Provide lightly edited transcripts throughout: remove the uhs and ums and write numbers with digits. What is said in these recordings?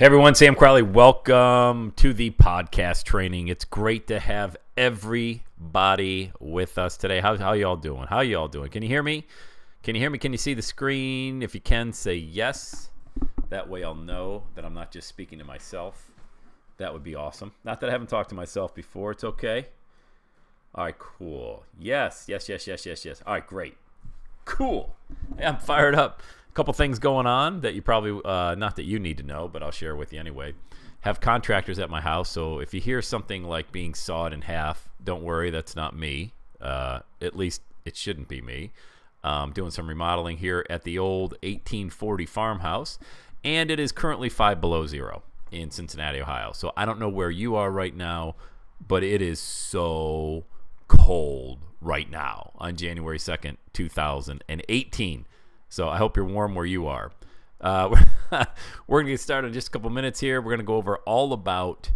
Hey everyone, Sam Crowley. Welcome to the podcast training. It's great to have everybody with us today. How y'all doing? How y'all doing? Can you hear me? Can you hear me? Can you see the screen? If you can, say yes. That way I'll know that I'm not just speaking to myself. That would be awesome. Not that I haven't talked to myself before. It's okay. All right, cool. Yes. All right, great. Cool. Hey, I'm fired up. Couple things going on that you probably not that you need to know, but I'll share with you anyway. Have contractors at my house, so if you hear something like being sawed in half, don't worry, that's not me. At least it shouldn't be me. Doing some remodeling here at the old 1840 farmhouse, and it is currently 5 below zero in Cincinnati, Ohio. So I don't know where you are right now, but it is so cold right now on January 2nd, 2018. So I hope you're warm where you are. We're going to get started in just a couple minutes here. We're going to go over all about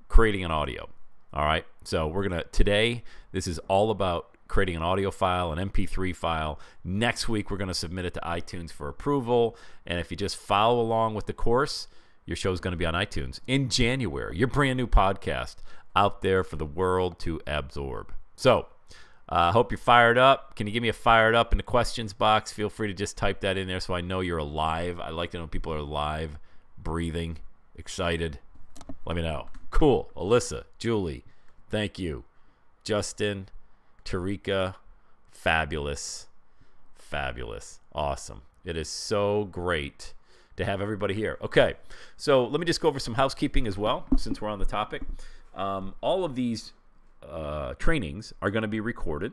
creating an audio. All right. So today, this is all about creating an audio file, an MP3 file. Next week, we're going to submit it to iTunes for approval. And if you just follow along with the course, your show is going to be on iTunes in January. Your brand new podcast out there for the world to absorb. So I hope you're fired up. Can you give me a fired up in the questions box? Feel free to just type that in there so I know you're alive. I like to know people are alive, breathing, excited. Let me know. Cool. Alyssa, Julie, thank you. Justin, Tarika, fabulous. Awesome. It is so great to have everybody here. Okay, so let me just go over some housekeeping as well since we're on the topic. All of these trainings are going to be recorded,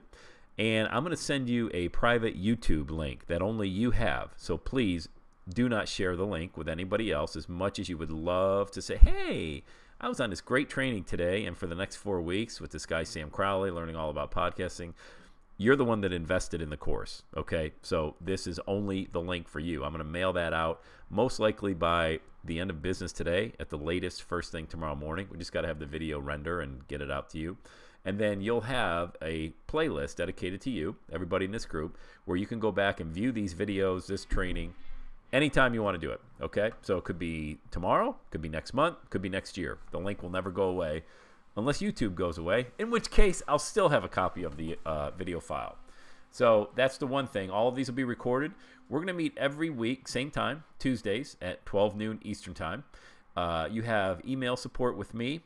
and I'm going to send you a private YouTube link that only you have. So please do not share the link with anybody else, as much as you would love to say, hey, I was on this great training today and for the next 4 weeks with this guy Sam Crowley learning all about podcasting. You're the one that invested in the course, okay? So this is only the link for you. I'm going to mail that out most likely by the end of business today, at the latest first thing tomorrow morning. We just got to have the video render and get it out to you. And then you'll have a playlist dedicated to you, everybody in this group, where you can go back and view these videos, this training, anytime you want to do it, okay? So it could be tomorrow, could be next month, could be next year. The link will never go away unless YouTube goes away, in which case I'll still have a copy of the video file. So that's the one thing. All of these will be recorded. We're going to meet every week, same time, Tuesdays at 12 noon Eastern time. You have email support with me.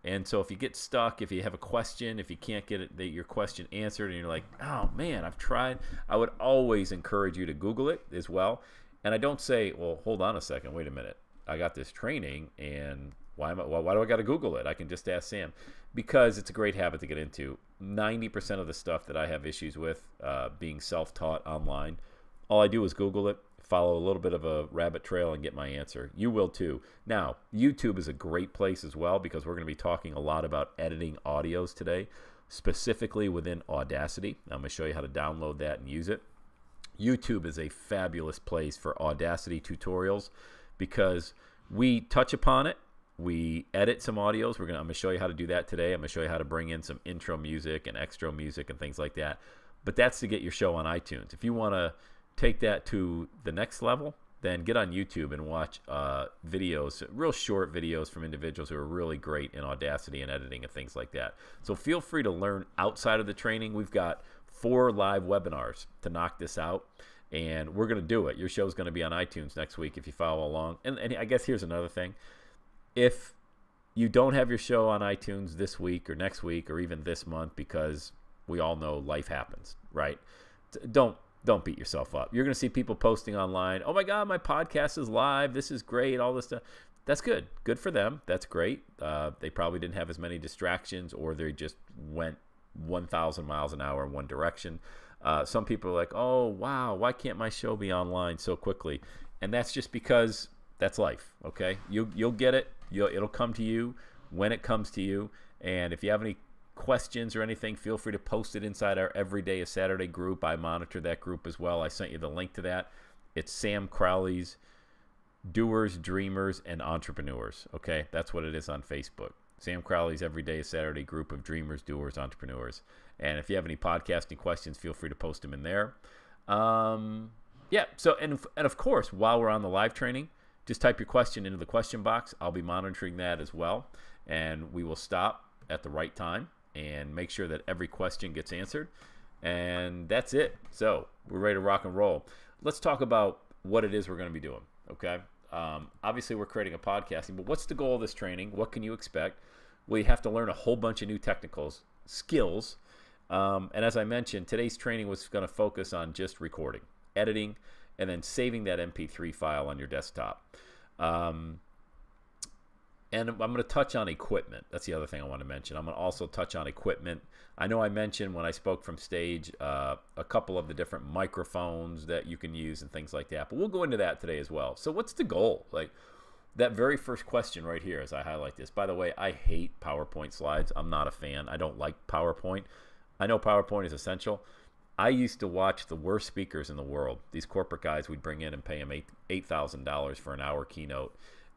And so if you get stuck, if you have a question, if you can't get your question answered and you're like, oh man, I've tried, I would always encourage you to Google it as well. And I don't say, well, hold on a second, wait a minute. I got this training and why do I got to Google it? I can just ask Sam, because it's a great habit to get into. 90% of the stuff that I have issues with being self-taught online, all I do is Google it, follow a little bit of a rabbit trail, and get my answer. You will too. Now, YouTube is a great place as well, because we're going to be talking a lot about editing audios today, specifically within Audacity. I'm going to show you how to download that and use it. YouTube is a fabulous place for Audacity tutorials because we touch upon it. We edit some audios. I'm going to show you how to do that today. I'm going to show you how to bring in some intro music and extra music and things like that. But that's to get your show on iTunes. If you want to take that to the next level, then get on YouTube and watch videos, real short videos from individuals who are really great in Audacity and editing and things like that. So feel free to learn outside of the training. We've got 4 live webinars to knock this out, and we're going to do it. Your show's going to be on iTunes next week if you follow along. And I guess here's another thing. If you don't have your show on iTunes this week or next week or even this month, because we all know life happens, right? Don't beat yourself up. You're going to see people posting online, oh my God, my podcast is live. This is great. All this stuff. That's good. Good for them. That's great. They probably didn't have as many distractions, or they just went 1,000 miles an hour in one direction. Some people are like, oh, wow, why can't my show be online so quickly? And that's just because that's life, okay? You'll get it. It'll come to you when it comes to you. And if you have any questions or anything, feel free to post it inside our Everyday is Saturday group. I monitor that group as well. I sent you the link to that. It's Sam Crowley's Doers, Dreamers, and Entrepreneurs, okay? That's what it is on Facebook. Sam Crowley's Everyday is Saturday group of dreamers, doers, entrepreneurs. And if you have any podcasting questions, feel free to post them in there. Yeah, so, and of course, while we're on the live training, just type your question into the question box. I'll be monitoring that as well, and we will stop at the right time and make sure that every question gets answered. And that's it. So we're ready to rock and roll. Let's talk about what it is we're going to be doing. Okay. Obviously, we're creating a podcasting, but what's the goal of this training? What can you expect? Well, you have to learn a whole bunch of new technical skills. And as I mentioned, today's training was going to focus on just recording, editing, and then saving that MP3 file on your desktop. And I'm going to touch on equipment. That's the other thing I want to mention. I'm going to also touch on equipment. I know I mentioned when I spoke from stage a couple of the different microphones that you can use and things like that. But we'll go into that today as well. So what's the goal? Like that very first question right here as I highlight this. By the way, I hate PowerPoint slides. I'm not a fan. I don't like PowerPoint. I know PowerPoint is essential. I used to watch the worst speakers in the world. These corporate guys, we'd bring in and pay them $8,000 for an hour keynote.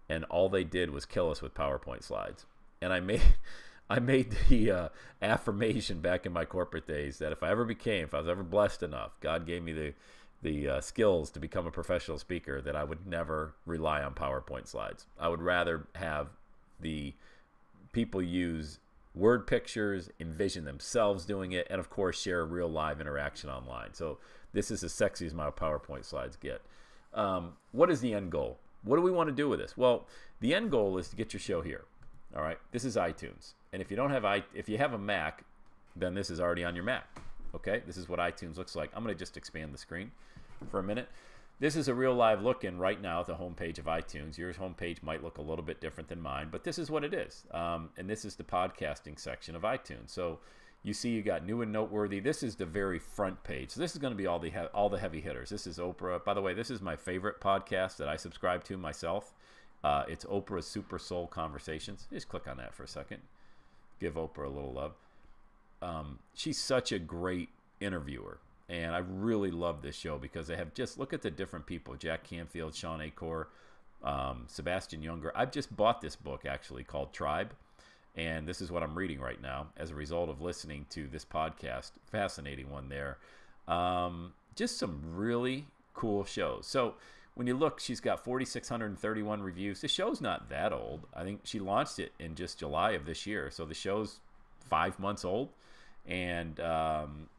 And all they did was kill us with PowerPoint slides. And I made the affirmation back in my corporate days that if I was ever blessed enough, God gave me the skills to become a professional speaker, that I would never rely on PowerPoint slides. I would rather have the people use word pictures, envision themselves doing it, and of course share a real live interaction online. So this is as sexy as my PowerPoint slides get. What is the end goal? What do we want to do with this? Well, the end goal is to get your show here. All right, this is iTunes, and if you have a Mac, then this is already on your Mac. Okay, this is what iTunes looks like. I'm going to just expand the screen for a minute. This is a real live look in right now at the homepage of iTunes. Your homepage might look a little bit different than mine, but this is what it is. And this is the podcasting section of iTunes. So you see you got new and noteworthy. This is the very front page. So this is going to be all the heavy hitters. This is Oprah. By the way, this is my favorite podcast that I subscribe to myself. It's Oprah's Super Soul Conversations. Just click on that for a second. Give Oprah a little love. She's such a great interviewer. And I really love this show because they have look at the different people. Jack Canfield, Sean Acor, Sebastian Junger. I've just bought this book actually called Tribe. And this is what I'm reading right now as a result of listening to this podcast. Fascinating one there. Just some really cool shows. So when you look, she's got 4,631 reviews. The show's not that old. I think she launched it in just July of this year. So the show's 5 months old. And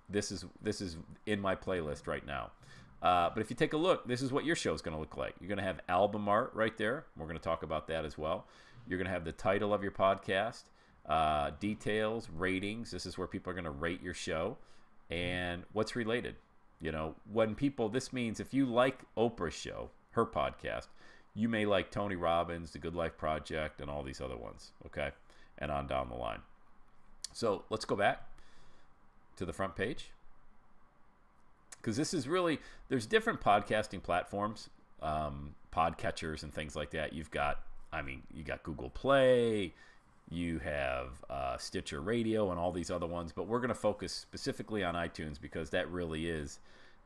this is in my playlist right now. But if you take a look, this is what your show is going to look like. You're going to have album art right there. We're going to talk about that as well. You're going to have the title of your podcast, details, ratings. This is where people are going to rate your show and what's related. You know, this means if you like Oprah's show, her podcast, you may like Tony Robbins, The Good Life Project, and all these other ones. Okay. And on down the line. So let's go back to the front page. Because this is really, there's different podcasting platforms, podcatchers and things like that. You got Google Play, you have Stitcher Radio and all these other ones, but we're going to focus specifically on iTunes because that really is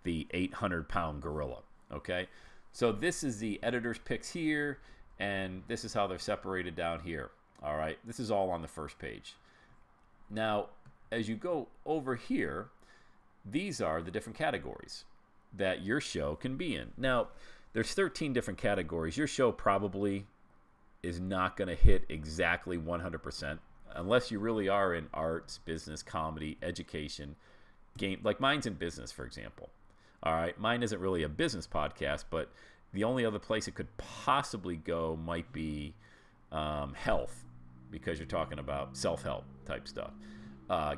the 800-pound gorilla, okay? So this is the editor's picks here, and this is how they're separated down here, all right? This is all on the first page. Now, as you go over here, these are the different categories that your show can be in. Now, there's 13 different categories. Your show probably is not going to hit exactly 100% unless you really are in arts, business, comedy, education, game. Like mine's in business, for example. All right, mine isn't really a business podcast, but the only other place it could possibly go might be health, because you're talking about self-help type stuff.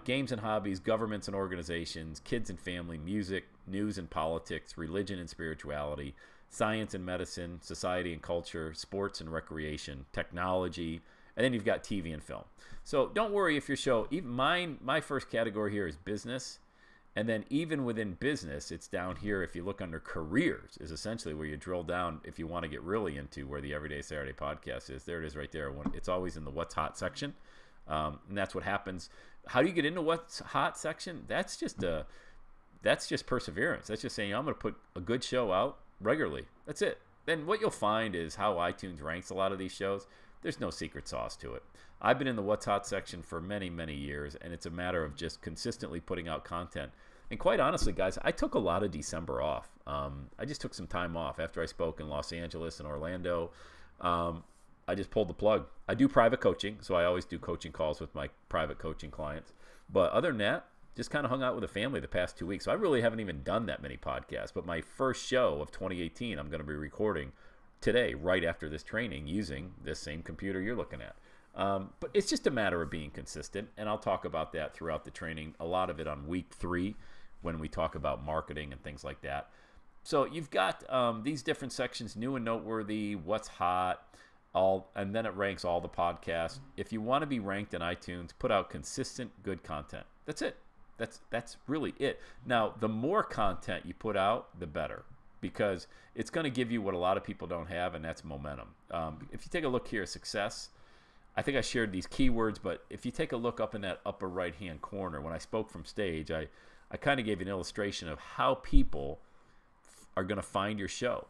Games and hobbies, governments and organizations, kids and family, music, news and politics, religion and spirituality, science and medicine, society and culture, sports and recreation, technology, and then you've got TV and film. So don't worry if your show, even my first category here is business, and then even within business, it's down here. If you look under careers, is essentially where you drill down if you want to get really into where the Everyday Saturday podcast is. There it is right there. It's always in the What's Hot section, and that's what happens. How do you get into What's Hot section? That's just perseverance. That's just saying, I'm going to put a good show out regularly. That's it. Then what you'll find is how iTunes ranks a lot of these shows. There's no secret sauce to it. I've been in the What's Hot section for many, many years, and it's a matter of just consistently putting out content And quite honestly, guys, I took a lot of December off. I just took some time off after I spoke in Los Angeles and Orlando. I just pulled the plug. I do private coaching, so I always do coaching calls with my private coaching clients. But other than that, just kind of hung out with the family the past 2 weeks. So I really haven't even done that many podcasts. But my first show of 2018, I'm going to be recording today, right after this training, using this same computer you're looking at. But it's just a matter of being consistent, and I'll talk about that throughout the training, a lot of it on week 3 when we talk about marketing and things like that. So you've got these different sections, new and noteworthy, what's hot, and then it ranks all the podcasts. If you want to be ranked in iTunes, put out consistent, good content. That's it. That's really it. Now, the more content you put out, the better, because it's going to give you what a lot of people don't have, and that's momentum. If you take a look here, success, I think I shared these keywords, but if you take a look up in that upper right-hand corner, when I spoke from stage, I kind of gave an illustration of how people are going to find your show.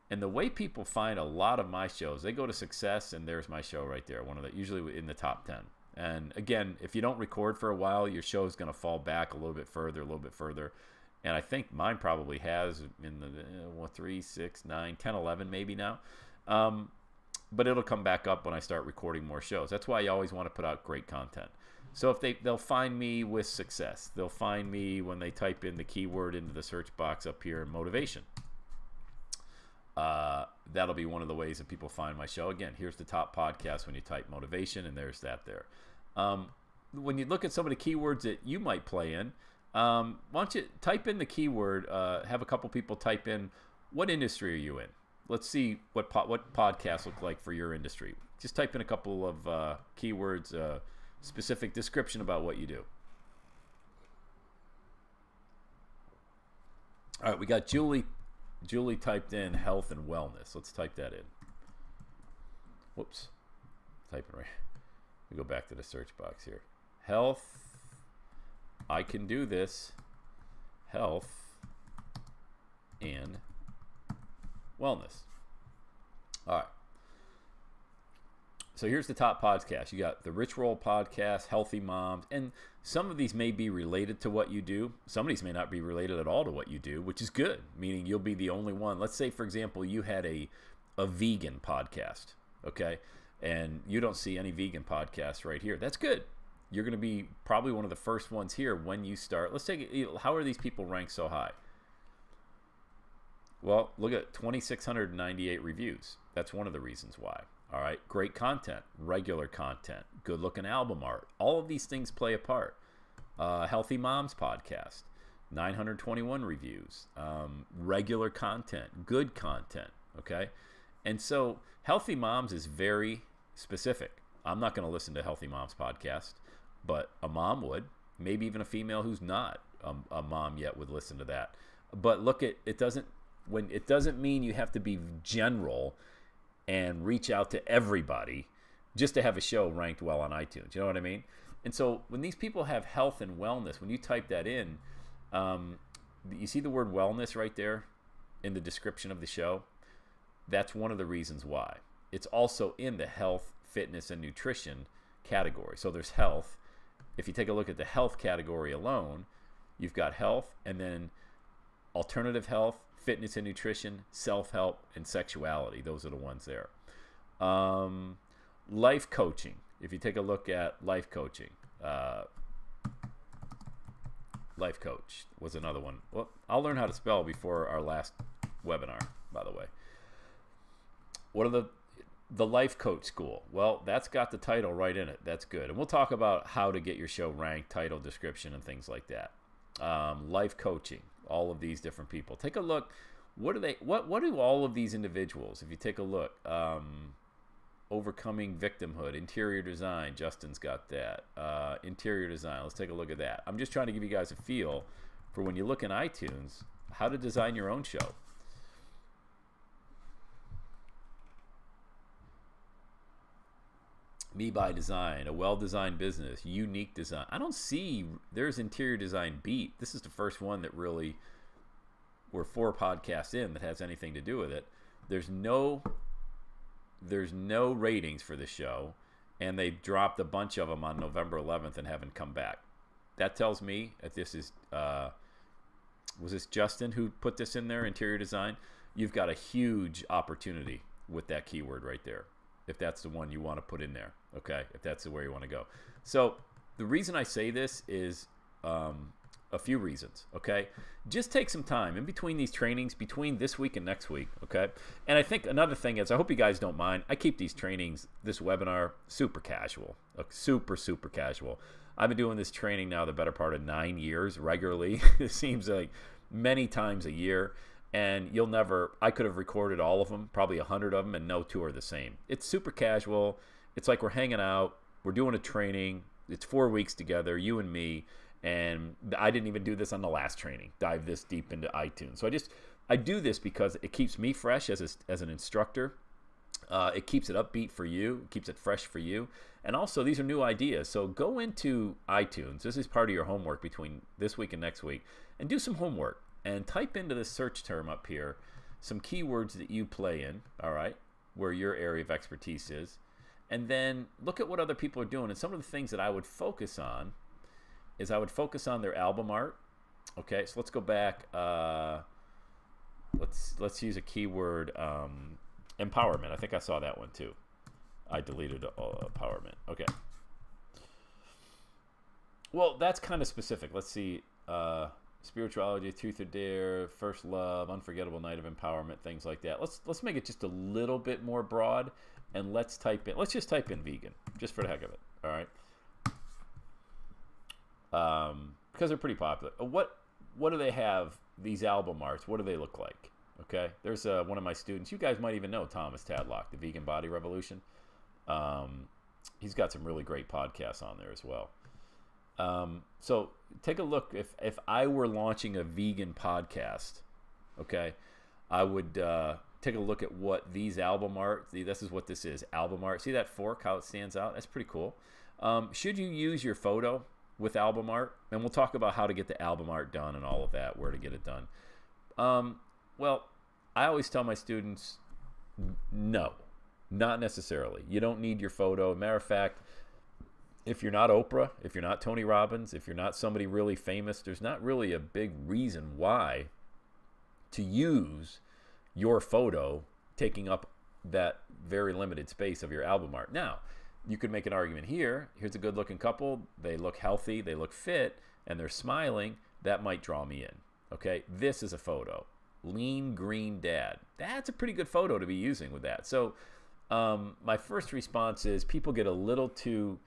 And the way people find a lot of my shows, they go to success, and there's my show right there, usually in the top 10. And again, if you don't record for a while, your show is going to fall back a little bit further. And I think mine probably has in the 3, 6, 9, 10, 11 maybe now. But it'll come back up when I start recording more shows. That's why you always want to put out great content. So if they'll find me with success. They'll find me when they type in the keyword into the search box up here, motivation. That'll be one of the ways that people find my show. Again, here's the top podcast when you type motivation, and there's that there. When you look at some of the keywords that you might play in, why don't you type in the keyword, have a couple people type in, what industry are you in? Let's see what podcasts look like for your industry. Just type in a couple of keywords, specific description about what you do. All right, we got Julie. Julie typed in health and wellness. Let's type that in. Whoops. Typing right. We go back to the search box here. Health. I can do this. Health and wellness. All right. So here's the top podcast. You got the Rich Roll podcast, Healthy Moms, and some of these may be related to what you do. Some of these may not be related at all to what you do, which is good, meaning you'll be the only one. Let's say, for example, you had a vegan podcast, okay, and you don't see any vegan podcasts right here. That's good. You're going to be probably one of the first ones here when you start. Let's take it. How are these people ranked so high? Well, look at 2,698 reviews. That's one of the reasons why. All right, great content, regular content, good-looking album art. All of these things play a part. Healthy Moms podcast, 921 reviews, regular content, good content, okay? And so Healthy Moms is very specific. I'm not going to listen to Healthy Moms podcast, but a mom would. Maybe even a female who's not a mom yet would listen to that. But look, it doesn't mean you have to be general and reach out to everybody just to have a show ranked well on iTunes. You know what I mean? And so when these people have health and wellness, when you type that in, you see the word wellness right there in the description of the show? That's one of the reasons why. It's also in the health, fitness, and nutrition category. So there's health. If you take a look at the health category alone, you've got health, and then alternative health, fitness and nutrition, self-help, and sexuality. Those are the ones there. Life coaching. If you take a look at life coaching, life coach was another one. Well, I'll learn how to spell before our last webinar, by the way. What are the life coach school? Well, that's got the title right in it. That's good. And we'll talk about how to get your show ranked, title, description, and things like that. Life coaching. All of these different people. Take a look. What do all of these individuals, if you take a look, overcoming victimhood, interior design, Justin's got that. Interior design, let's take a look at that. I'm just trying to give you guys a feel for when you look in iTunes, how to design your own show. Me by Design, a well-designed business, unique design. I don't see, there's Interior Design Beat. This is the first one that really, we're 4 podcasts in that has anything to do with it. There's no ratings for the show, and they dropped a bunch of them on November 11th and haven't come back. That tells me that this is was this Justin who put this in there, interior design? You've got a huge opportunity with that keyword right there, if that's the one you want to put in there, okay? If that's the way you want to go. So the reason I say this is a few reasons, okay? Just take some time in between these trainings, between this week and next week, okay? And I think another thing is, I hope you guys don't mind, I keep these trainings, this webinar, super casual, super casual. I've been doing this training now the better part of 9 years regularly. It seems like many times a year. And you'll never, I could have recorded all of them, probably 100 of them, and no two are the same. It's super casual. It's like we're hanging out. We're doing a training. It's 4 weeks together, you and me. And I didn't even do this on the last training, dive this deep into iTunes. So I do this because it keeps me fresh as an instructor. It keeps it upbeat for you. It keeps it fresh for you. And also, these are new ideas. So go into iTunes. This is part of your homework between this week and next week. And do some homework. And type into the search term up here some keywords that you play in, all right, where your area of expertise is. And then look at what other people are doing. And some of the things that I would focus on is I would focus on their album art. Okay, so let's go back. Let's use a keyword, empowerment. I think I saw that one too. I deleted empowerment. Okay. Well, that's kind of specific. Let's see. Spirituality, truth or dare, first love, unforgettable night of empowerment, things like that. Let's make it just a little bit more broad, and let's just type in vegan, just for the heck of it. All right. Because they're pretty popular. What do they have? These album arts. What do they look like? Okay. There's one of my students. You guys might even know Thomas Tadlock, the Vegan Body Revolution. He's got some really great podcasts on there as well. So take a look. If I were launching a vegan podcast, okay, I would take a look at what these album art. See, this is what this is, album art. See that fork, how it stands out? That's pretty cool. Should you use your photo with album art? And we'll talk about how to get the album art done and all of that, where to get it done. Well, I always tell my students, no, not necessarily. You don't need your photo. Matter of fact, if you're not Oprah, if you're not Tony Robbins, if you're not somebody really famous, there's not really a big reason why to use your photo taking up that very limited space of your album art. Now, you could make an argument here. Here's a good-looking couple. They look healthy. They look fit. And they're smiling. That might draw me in. Okay? This is a photo. Lean green dad. That's a pretty good photo to be using with that. So my first response is people get a little too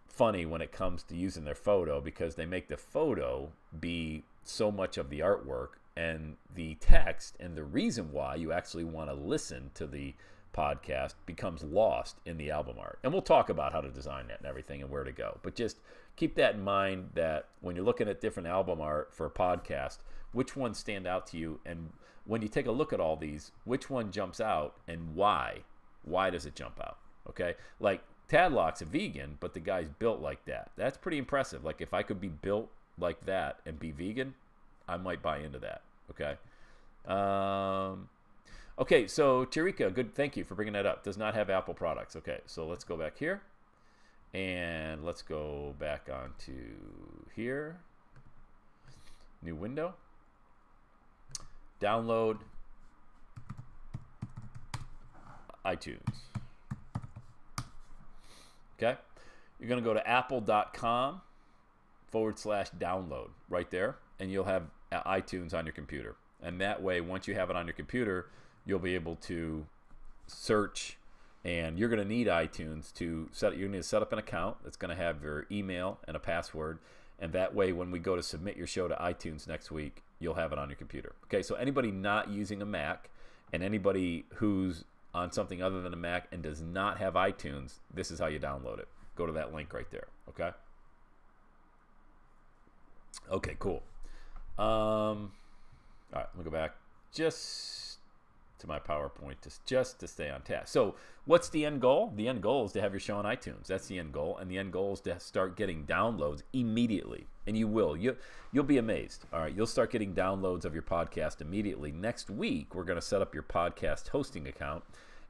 funny when it comes to using their photo because they make the photo be so much of the artwork, and the text and the reason why you actually want to listen to the podcast becomes lost in the album art. And we'll talk about how to design that and everything and where to go. But just keep that in mind, that when you're looking at different album art for a podcast, which ones stand out to you, and when you take a look at all these, which one jumps out and why? Why does it jump out? Okay? Like Tadlock's a vegan, but the guy's built like that. That's pretty impressive. Like if I could be built like that and be vegan, I might buy into that. Okay. Okay, so Tirika, good. Thank you for bringing that up. Does not have Apple products. Okay, so let's go back here, and let's go back onto here. New window. Download iTunes. Okay, you're going to go to apple.com/download right there, and you'll have iTunes on your computer. And that way, once you have it on your computer, you'll be able to search, and you're going to need iTunes to set. You need to set up an account that's going to have your email and a password, and that way, when we go to submit your show to iTunes next week, you'll have it on your computer. Okay, so anybody not using a Mac, and anybody who's on something other than a Mac and does not have iTunes, this is how you download it. Go to that link right there. Okay. Okay, cool. All right, let me go back just to my PowerPoint just to stay on task. So what's the end goal? The end goal is to have your show on iTunes. That's the end goal. And the end goal is to start getting downloads immediately. And you will. You'll be amazed. All right, you'll start getting downloads of your podcast immediately. Next week, we're going to set up your podcast hosting account,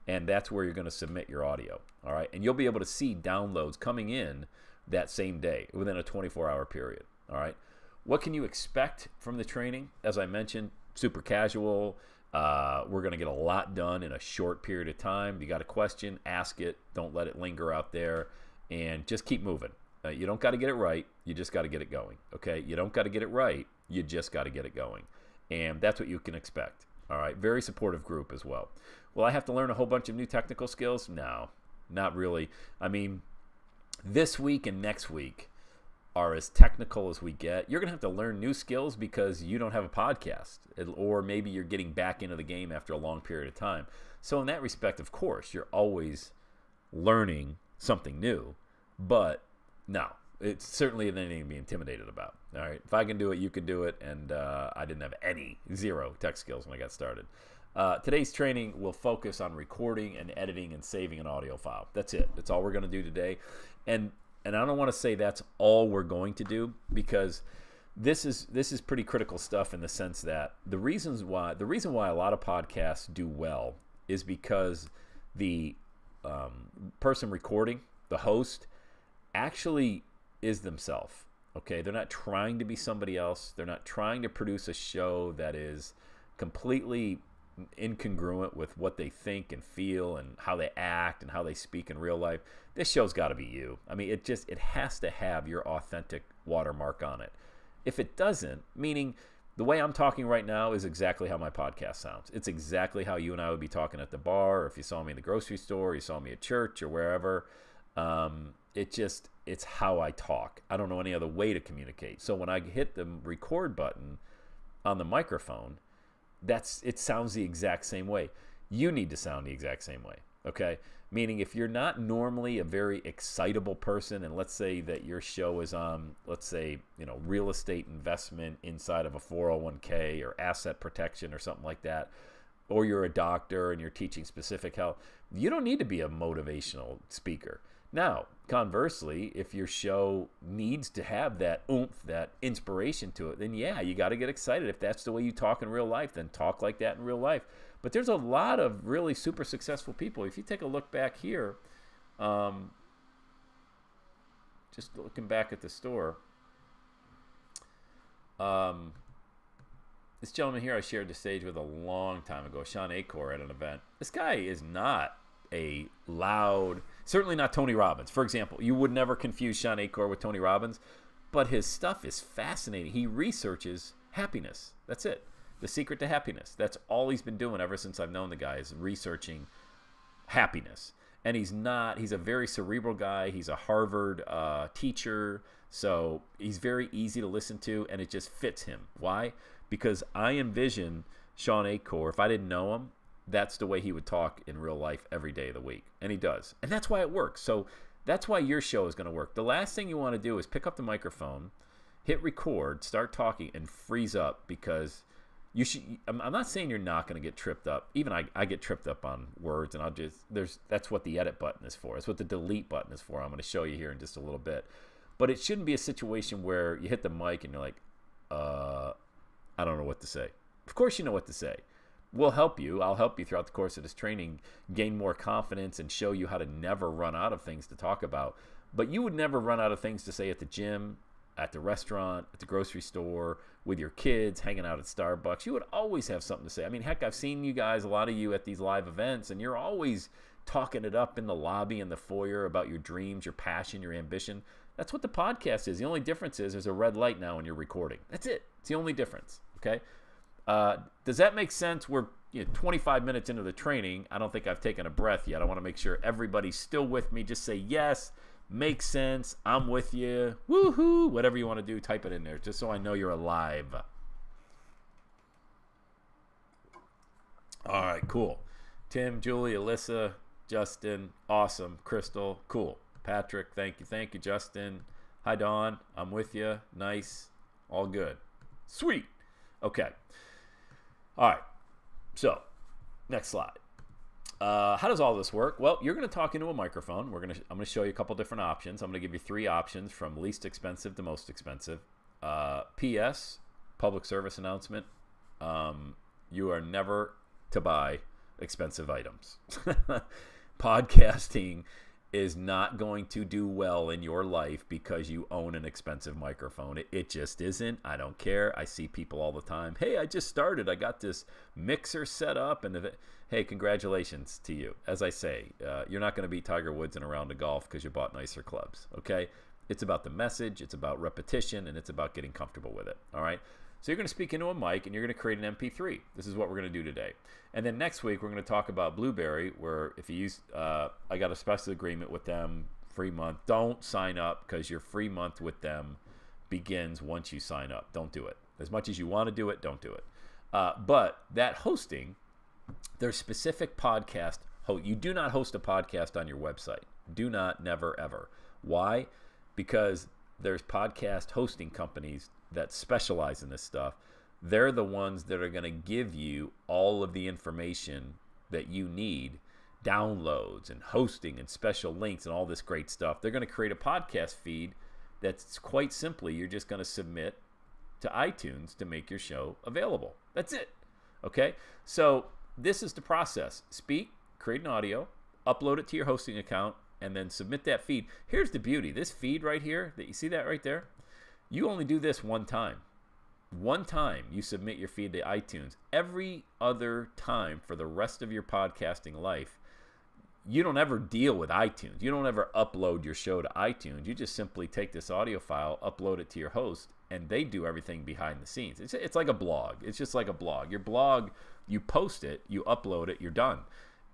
and that's where you're going to submit your audio. All right, and you'll be able to see downloads coming in that same day within a 24-hour period. All right. What can you expect from the training? As I mentioned, super casual. We're going to get a lot done in a short period of time. You got a question, ask it. Don't let it linger out there, and just keep moving. You don't got to get it right. You just got to get it going. Okay? You don't got to get it right. You just got to get it going. And that's what you can expect. All right? Very supportive group as well. Will I have to learn a whole bunch of new technical skills? No, not really. I mean, this week and next week are as technical as we get. You're going to have to learn new skills because you don't have a podcast, or maybe you're getting back into the game after a long period of time. So in that respect, of course, you're always learning something new, but no, it's certainly anything to be intimidated about. All right, if I can do it, you can do it, and I didn't have zero tech skills when I got started. Today's training will focus on recording and editing and saving an audio file. That's it. That's all we're going to do today. And I don't want to say that's all we're going to do, because this is pretty critical stuff in the sense that the reason why a lot of podcasts do well is because the person recording, the host, actually is themselves. Okay, they're not trying to be somebody else. They're not trying to produce a show that is completely incongruent with what they think and feel and how they act and how they speak in real life. This show's got to be you. I mean, it has to have your authentic watermark on it. If it doesn't, meaning the way I'm talking right now is exactly how my podcast sounds. It's exactly how you and I would be talking at the bar, or if you saw me in the grocery store, or you saw me at church or wherever. It's how I talk. I don't know any other way to communicate. So when I hit the record button on the microphone, it sounds the exact same way. You need to sound the exact same way, okay? Meaning if you're not normally a very excitable person, and let's say that your show is on, let's say, real estate investment inside of a 401k or asset protection or something like that, or you're a doctor and you're teaching specific health, you don't need to be a motivational speaker. Now, conversely, if your show needs to have that oomph, that inspiration to it, then yeah, you got to get excited. If that's the way you talk in real life, then talk like that in real life. But there's a lot of really super successful people. If you take a look back here, just looking back at the store, this gentleman here I shared the stage with a long time ago, Sean Acor, at an event. This guy is not a loud, certainly not Tony Robbins. For example, you would never confuse Sean Acor with Tony Robbins, but his stuff is fascinating. He researches happiness. That's it. The secret to happiness. That's all he's been doing ever since I've known the guy, is researching happiness. And he's a very cerebral guy. He's a Harvard teacher. So he's very easy to listen to, and it just fits him. Why? Because I envision Sean Acor, if I didn't know him, that's the way he would talk in real life every day of the week. And he does. And that's why it works. So that's why your show is going to work. The last thing you want to do is pick up the microphone, hit record, start talking, and freeze up, because you should. I'm not saying you're not going to get tripped up. Even I get tripped up on words, and that's what the edit button is for. It's what the delete button is for. I'm going to show you here in just a little bit. But it shouldn't be a situation where you hit the mic and you're like, I don't know what to say. Of course you know what to say. We'll help you. I'll help you throughout the course of this training gain more confidence and show you how to never run out of things to talk about. But you would never run out of things to say at the gym, at the restaurant, at the grocery store, with your kids, hanging out at Starbucks. You would always have something to say. I mean, heck, I've seen you guys, a lot of you, at these live events, and you're always talking it up in the lobby and the foyer about your dreams, your passion, your ambition. That's what the podcast is. The only difference is there's a red light now when you're recording. That's it. It's the only difference, okay? Does that make sense? We're 25 minutes into the training. I don't think I've taken a breath yet. I want to make sure everybody's still with me. Just say yes, makes sense, I'm with you, woohoo, whatever you want to do, type it in there, just so I know you're alive. All right, cool. Tim, Julie, Alyssa, Justin, awesome. Crystal, cool. Patrick, thank you, Justin. Hi, Dawn, I'm with you. Nice, all good. Sweet. Okay. All right. So, next slide. How does all this work? Well, you're going to talk into a microphone. I'm going to show you a couple different options. I'm going to give you 3 options from least expensive to most expensive. P.S. Public service announcement. You are never to buy expensive items. Podcasting is not going to do well in your life because you own an expensive microphone. It just isn't. I don't care. I see people all the time. Hey, I just started. I got this mixer set up. And hey, congratulations to you. As I say, you're not going to beat Tiger Woods in a round of golf because you bought nicer clubs. Okay? It's about the message. It's about repetition. And it's about getting comfortable with it. All right? So you're going to speak into a mic and you're going to create an MP3. This is what we're going to do today. And then next week, we're going to talk about Blueberry, where if you use, I got a special agreement with them, free month. Don't sign up because your free month with them begins once you sign up. Don't do it. As much as you want to do it, don't do it. But that hosting, there's specific podcast. You do not host a podcast on your website. Do not, never, ever. Why? Because there's podcast hosting companies that specialize in this stuff. They're the ones that are going to give you all of the information that you need, downloads and hosting and special links and all this great stuff. They're going to create a podcast feed that's quite simply, you're just going to submit to iTunes to make your show available. That's it. Okay? So this is the process. Speak, create an audio, upload it to your hosting account, and then submit that feed. Here's the beauty. This feed right here, that you see that right there? You only do this one time. One time you submit your feed to iTunes. Every other time for the rest of your podcasting life, you don't ever deal with iTunes. You don't ever upload your show to iTunes. You just simply take this audio file, upload it to your host, and they do everything behind the scenes. It's like a blog. It's just like a blog. Your blog, you post it, you upload it, you're done.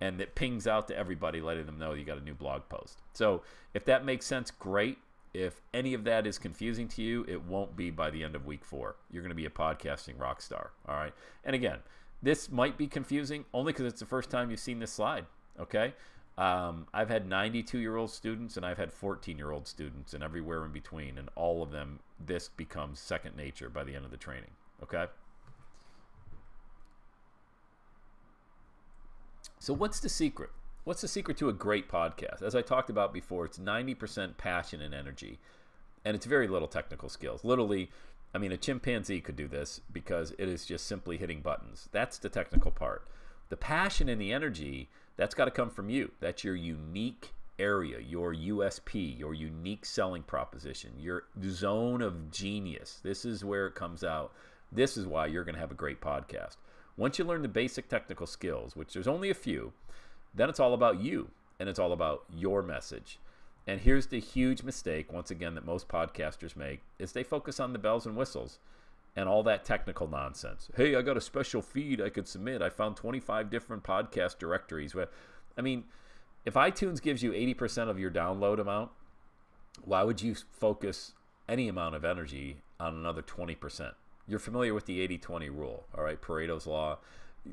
And it pings out to everybody, letting them know you got a new blog post. So if that makes sense, great. If any of that is confusing to you, it won't be by the end of week 4. You're going to be a podcasting rock star. All right. And again, this might be confusing only because it's the first time you've seen this slide. Okay. I've had 92-year-old students and I've had 14-year-old students and everywhere in between. And all of them, this becomes second nature by the end of the training. Okay. So what's the secret? What's the secret to a great podcast? As I talked about before, it's 90% passion and energy, and it's very little technical skills. Literally, I mean, a chimpanzee could do this because it is just simply hitting buttons. That's the technical part. The passion and the energy, that's got to come from you. That's your unique area, your USP, your unique selling proposition, your zone of genius. This is where it comes out. This is why you're going to have a great podcast. Once you learn the basic technical skills, which there's only a few, then it's all about you, and it's all about your message. And here's the huge mistake, once again, that most podcasters make, is they focus on the bells and whistles and all that technical nonsense. Hey, I got a special feed I could submit. I found 25 different podcast directories. I mean, if iTunes gives you 80% of your download amount, why would you focus any amount of energy on another 20%? You're familiar with the 80-20 rule, all right? Pareto's law.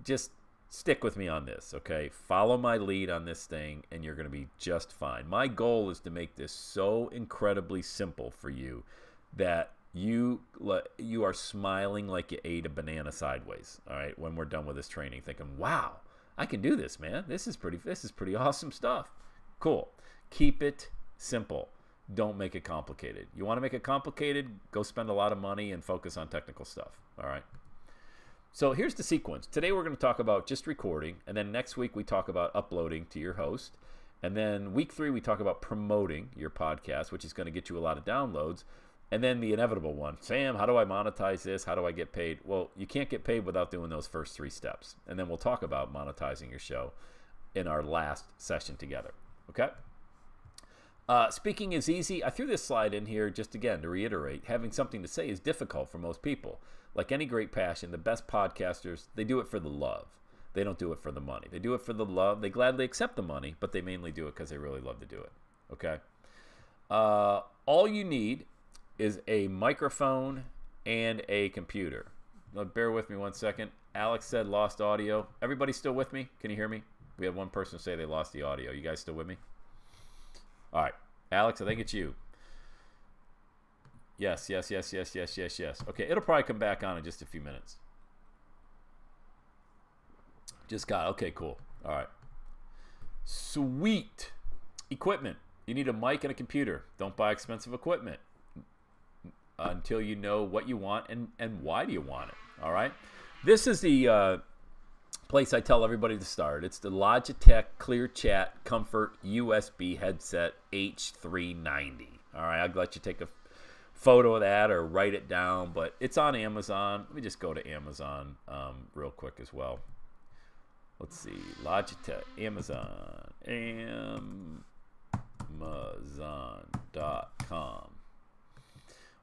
Just stick with me on this, okay? Follow my lead on this thing, and you're going to be just fine. My goal is to make this so incredibly simple for you that you are smiling like you ate a banana sideways, all right, when we're done with this training, thinking, wow, I can do this, man. This is pretty awesome stuff. Cool. Keep it simple. Don't make it complicated. You want to make it complicated, go spend a lot of money and focus on technical stuff, all right? So here's the sequence. Today we're going to talk about just recording, and then next week we talk about uploading to your host, and then week 3 we talk about promoting your podcast, which is going to get you a lot of downloads, and then the inevitable one, Sam, how do I monetize this? How do I get paid? Well, you can't get paid without doing those first 3 steps, and then we'll talk about monetizing your show in our last session together, okay? Speaking is easy. I threw this slide in here just again to reiterate, having something to say is difficult for most people. Like any great passion, the best podcasters, they do it for the love. They don't do it for the money. They do it for the love. They gladly accept the money, but they mainly do it because they really love to do it. Okay? All you need is a microphone and a computer. Now, bear with me one second. Alex said lost audio. Everybody still with me? Can you hear me? We had one person say they lost the audio. You guys still with me? All right. Alex, I think it's you. Yes. Okay, it'll probably come back on in just a few minutes. Okay, cool. All right. Sweet. Equipment. You need a mic and a computer. Don't buy expensive equipment until you know what you want and why do you want it. All right. This is the place I tell everybody to start. It's the Logitech ClearChat Comfort USB headset H390. All right, I'll let you take a photo of that or write it down, but it's on Amazon. Let me just go to Amazon real quick as well. Let's see, Logitech, Amazon.com.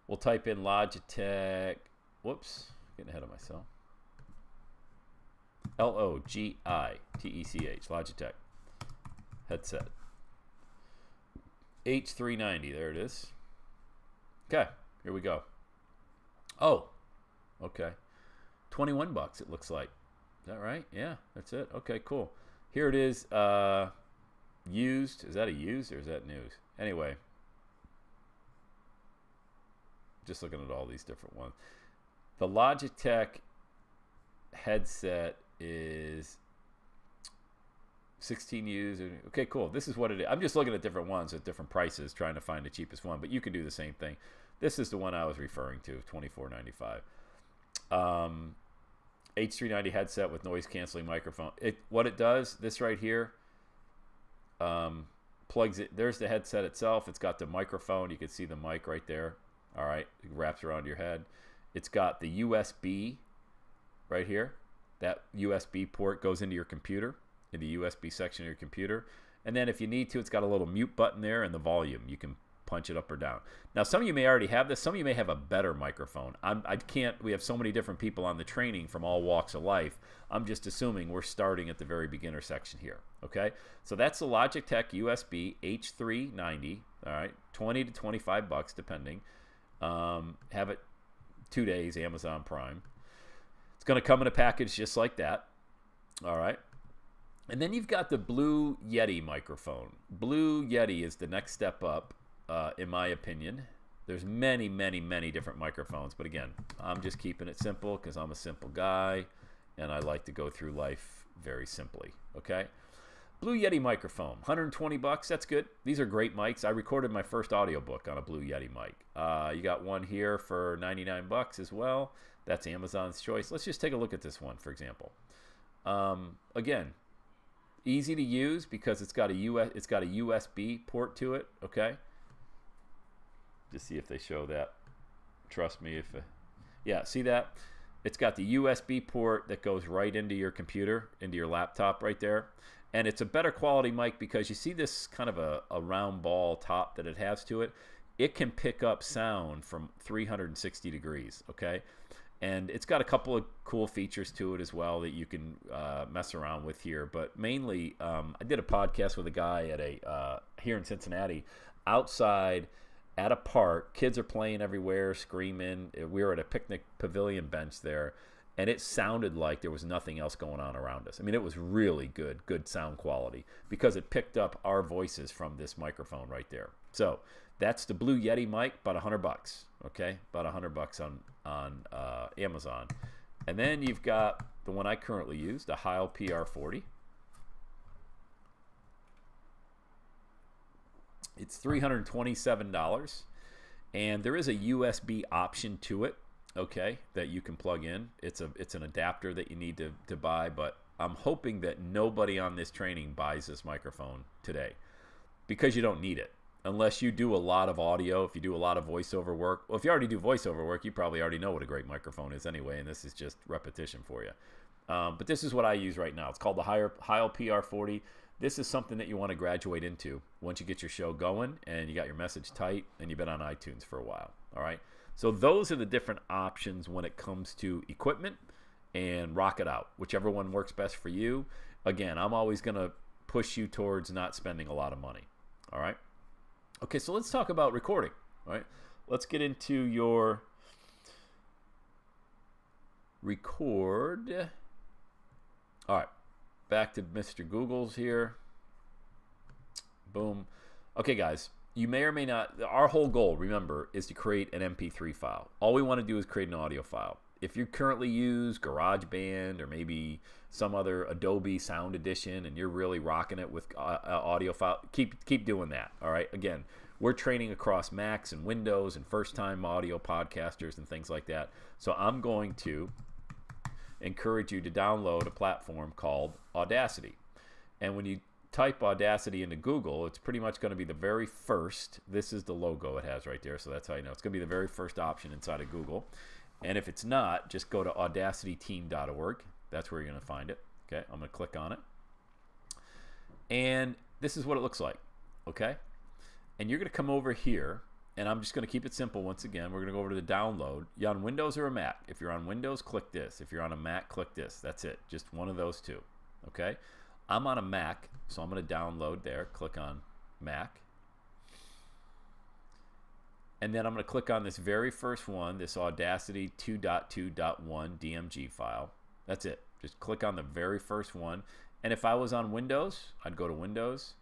We'll type in Logitech. Whoops, getting ahead of myself. Logitech, Logitech headset. H390, there it is. Okay, here we go. Oh, okay. 21 bucks it looks like. Is that right? Yeah, that's it. Okay, cool. Here it is, used. Is that a used or is that news? Anyway, just looking at all these different ones. The Logitech headset is 16 used. Okay, cool. This is what it is. I'm just looking at different ones at different prices, trying to find the cheapest one, but you can do the same thing. This is the one I was referring to, $24.95. H390 headset with noise canceling microphone. What it does, this right here, plugs it. There's the headset itself. It's got the microphone. You can see the mic right there. All right, it wraps around your head. It's got the USB right here. That USB port goes into your computer, in the USB section of your computer. And then if you need to, it's got a little mute button there and the volume. You can punch it up or down. Now, some of you may already have this. Some of you may have a better microphone. We have so many different people on the training from all walks of life. I'm just assuming we're starting at the very beginner section here. Okay, so that's the Logitech USB H390. All right, 20 to 25 bucks depending. Have it 2 days, Amazon Prime. It's going to come in a package just like that. All right. And then you've got the Blue Yeti microphone. Blue Yeti is the next step up, in my opinion. There's many, many, many different microphones. But again, I'm just keeping it simple because I'm a simple guy and I like to go through life very simply. Okay. Blue Yeti microphone, 120 bucks. That's good. These are great mics. I recorded my first audiobook on a Blue Yeti mic. You got one here for 99 bucks as well. That's Amazon's choice. Let's just take a look at this one, for example. Again, easy to use because it's got a USB port to it. Okay. Just see if they show that. Trust me, yeah, see that? It's got the USB port that goes right into your computer, into your laptop right there. And it's a better quality mic because you see this kind of a round ball top that it has to it. It can pick up sound from 360 degrees, okay? And it's got a couple of cool features to it as well that you can mess around with here. But mainly, I did a podcast with a guy at here in Cincinnati, outside at a park. Kids are playing everywhere, screaming. We were at a picnic pavilion bench there. And it sounded like there was nothing else going on around us. I mean, it was really good sound quality because it picked up our voices from this microphone right there. So that's the Blue Yeti mic, about $100. Okay, about $100 on Amazon. And then you've got the one I currently use, the Heil PR40. It's $327, and there is a USB option to it. Okay, that you can plug in. It's an adapter that you need to buy, but I'm hoping that nobody on this training buys this microphone today because you don't need it unless you do a lot of audio. If you do a lot of voiceover work, well, if you already do voiceover work, you probably already know what a great microphone is anyway, and this is just repetition for you. But this is what I use right now. It's called the Heil PR40. This is something that you want to graduate into once you get your show going and you got your message tight and you've been on iTunes for a while. All right. So those are the different options when it comes to equipment, and rock it out. Whichever one works best for you. Again, I'm always going to push you towards not spending a lot of money. All right. Okay, so let's talk about recording. All right. Let's get into your record. All right. Back to Mr. Google's here. Boom. Okay, guys. You may or may not, our whole goal, remember, is to create an MP3 file. All we want to do is create an audio file. If you currently use GarageBand or maybe some other Adobe Sound Edition and you're really rocking it with audio file, keep doing that, all right? Again, we're training across Macs and Windows and first-time audio podcasters and things like that. So I'm going to, encourage you to download a platform called Audacity. And when you type Audacity into Google, it's pretty much going to be the very first. This is the logo it has right there, so that's how you know. It's going to be the very first option inside of Google. And if it's not, just go to audacityteam.org. That's where you're going to find it. Okay, I'm going to click on it. And this is what it looks like. Okay, and you're going to come over here, and I'm just going to keep it simple once again. We're going to go over to the download. You on Windows or a Mac? If you're on Windows, click this. If you're on a Mac, click this. That's it. Just one of those two. Okay, I'm on a Mac, so I'm going to download there. Click on Mac. And then I'm going to click on this very first one, this Audacity 2.2.1 DMG file. That's it. Just click on the very first one. And if I was on Windows, I'd go to Windows.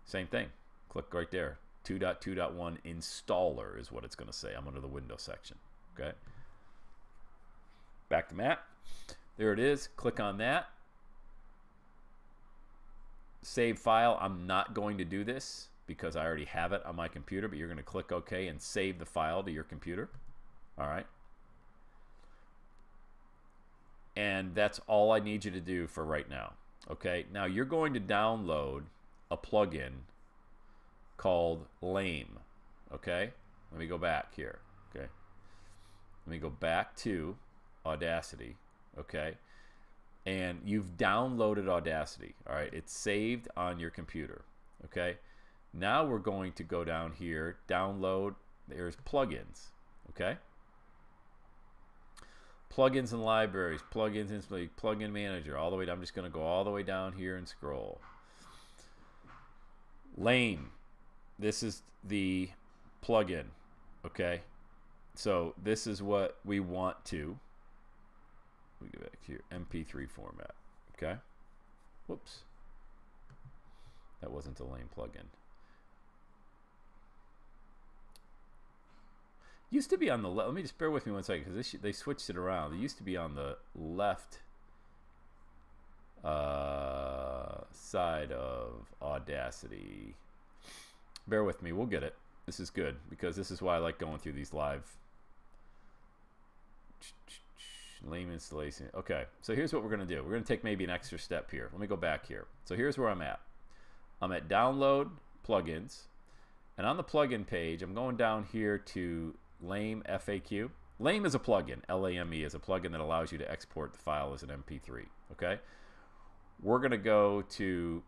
Same thing. Click right there. 2.2.1 installer is what it's going to say. I'm under the Windows section. Okay. Back to Mac. There it is. Click on that. Save file. I'm not going to do this because I already have it on my computer, but you're going to click OK and save the file to your computer. All right. And that's all I need you to do for right now. Okay. Now you're going to download a plugin called Lame. Okay. Let me go back here. Okay. Let me go back to Audacity. Okay. And you've downloaded Audacity. All right. It's saved on your computer. Okay. Now we're going to go down here, download. There's plugins. Okay. Plugins and libraries, plugins instantly, plugin manager, all the way down. I'm just going to go all the way down here and scroll. Lame. This is the plugin. Okay. So this is what we want to. We go back here, MP3 format. Okay. Whoops. That wasn't a Lame plugin. Used to be on the left. Let me just bear with me one second because they switched it around. It used to be on the left side of Audacity. Bear with me. We'll get it. This is good because this is why I like going through these live. Lame installation. Okay, so here's what we're going to do. We're going to take maybe an extra step here. Let me go back here. So here's where I'm at. I'm at download plugins. And on the plugin page, I'm going down here to Lame FAQ. Lame is a plugin. L-A-M-E is a plugin that allows you to export the file as an MP3. Okay. We're going to go to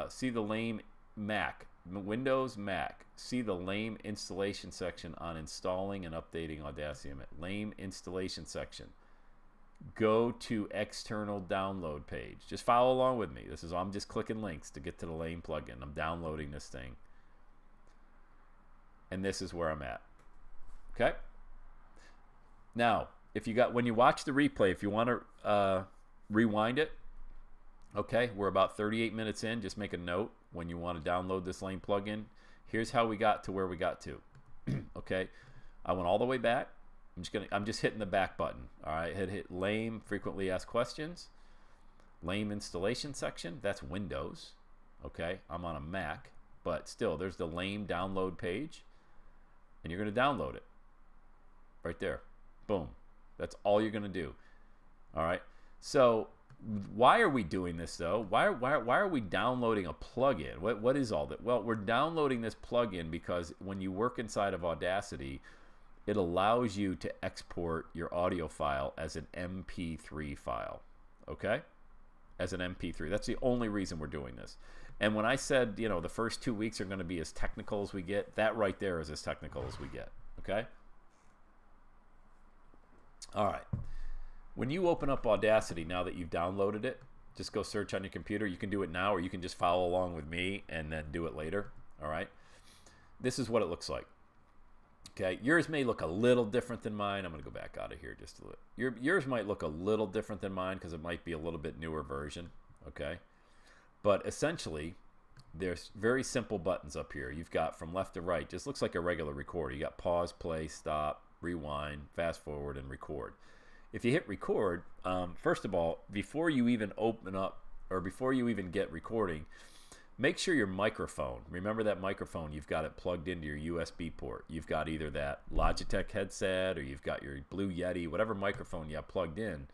see the Lame Mac, Windows Mac. See the Lame installation section on installing and updating Audacity. Lame installation section. Go to external download page. Just follow along with me. I'm just clicking links to get to the Lame plugin. I'm downloading this thing. And this is where I'm at. Okay. Now, when you watch the replay, if you want to rewind it, okay, we're about 38 minutes in. Just make a note when you want to download this Lame plugin. Here's how we got to where we got to. Okay, I went all the way back. I'm just hitting the back button. All right, hit Lame frequently asked questions. Lame installation section. That's Windows. Okay, I'm on a Mac, but still, there's the Lame download page. And you're going to download it right there. Boom. That's all you're going to do. All right. So why are we doing this though? Why are we downloading a plugin? What is all that? Well, we're downloading this plugin because when you work inside of Audacity, it allows you to export your audio file as an MP3 file. Okay? As an MP3. That's the only reason we're doing this. And when I said, the first 2 weeks are going to be as technical as we get, that right there is as technical as we get. Okay? All right. When you open up Audacity, now that you've downloaded it, just go search on your computer. You can do it now, or you can just follow along with me and then do it later. All right? This is what it looks like. Okay? Yours may look a little different than mine. I'm going to go back out of here just a little. Yours might look a little different than mine because it might be a little bit newer version. Okay? But essentially, there's very simple buttons up here. You've got from left to right, just looks like a regular recorder. You got pause, play, stop, rewind, fast forward, and record. If you hit record, first of all, before you even open up or before you even get recording, make sure your microphone, remember that microphone, you've got it plugged into your USB port. You've got either that Logitech headset or you've got your Blue Yeti, whatever microphone you have plugged in.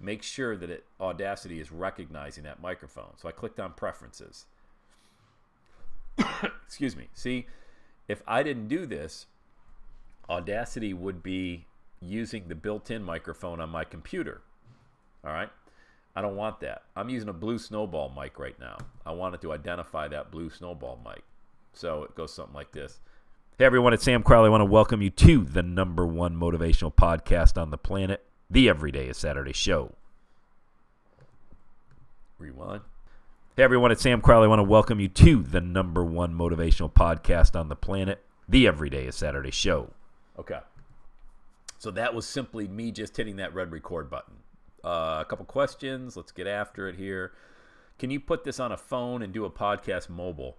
make sure that Audacity is recognizing that microphone. So I clicked on preferences. Excuse me. See, if I didn't do this, Audacity would be using the built-in microphone on my computer. All right? I don't want that. I'm using a Blue Snowball mic right now. I wanted to identify that Blue Snowball mic. So it goes something like this. Hey everyone, it's Sam Crowley. I want to welcome you to the #1 motivational podcast on the planet, the Everyday is Saturday Show. Rewind. Hey everyone, it's Sam Crowley. I want to welcome you to the #1 motivational podcast on the planet, the Everyday is Saturday Show. Okay. So that was simply me just hitting that red record button. A couple questions. Let's get after it here. Can you put this on a phone and do a podcast mobile?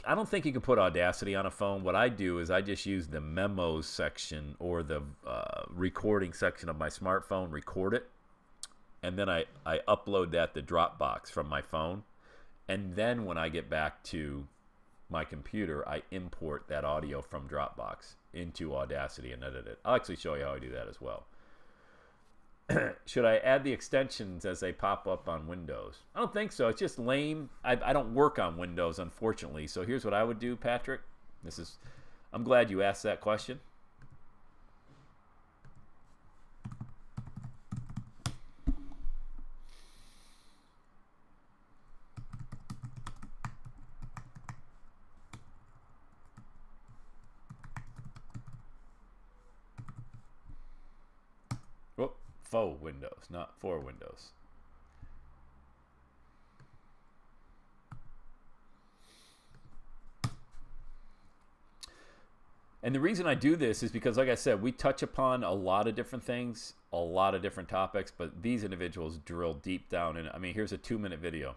I don't think you can put Audacity on a phone. What I do is I just use the memos section or the recording section of my smartphone, record it, and then I upload that to Dropbox from my phone. And then when I get back to my computer, I import that audio from Dropbox into Audacity and edit it. I'll actually show you how I do that as well. Should I add the extensions as they pop up on Windows? I don't think so. It's just lame. I don't work on Windows, unfortunately. So here's what I would do, Patrick. I'm glad you asked that question. Faux Windows, not for Windows. And the reason I do this is because, like I said, we touch upon a lot of different things, a lot of different topics, but these individuals drill deep down in. I mean, here's a 2-minute video.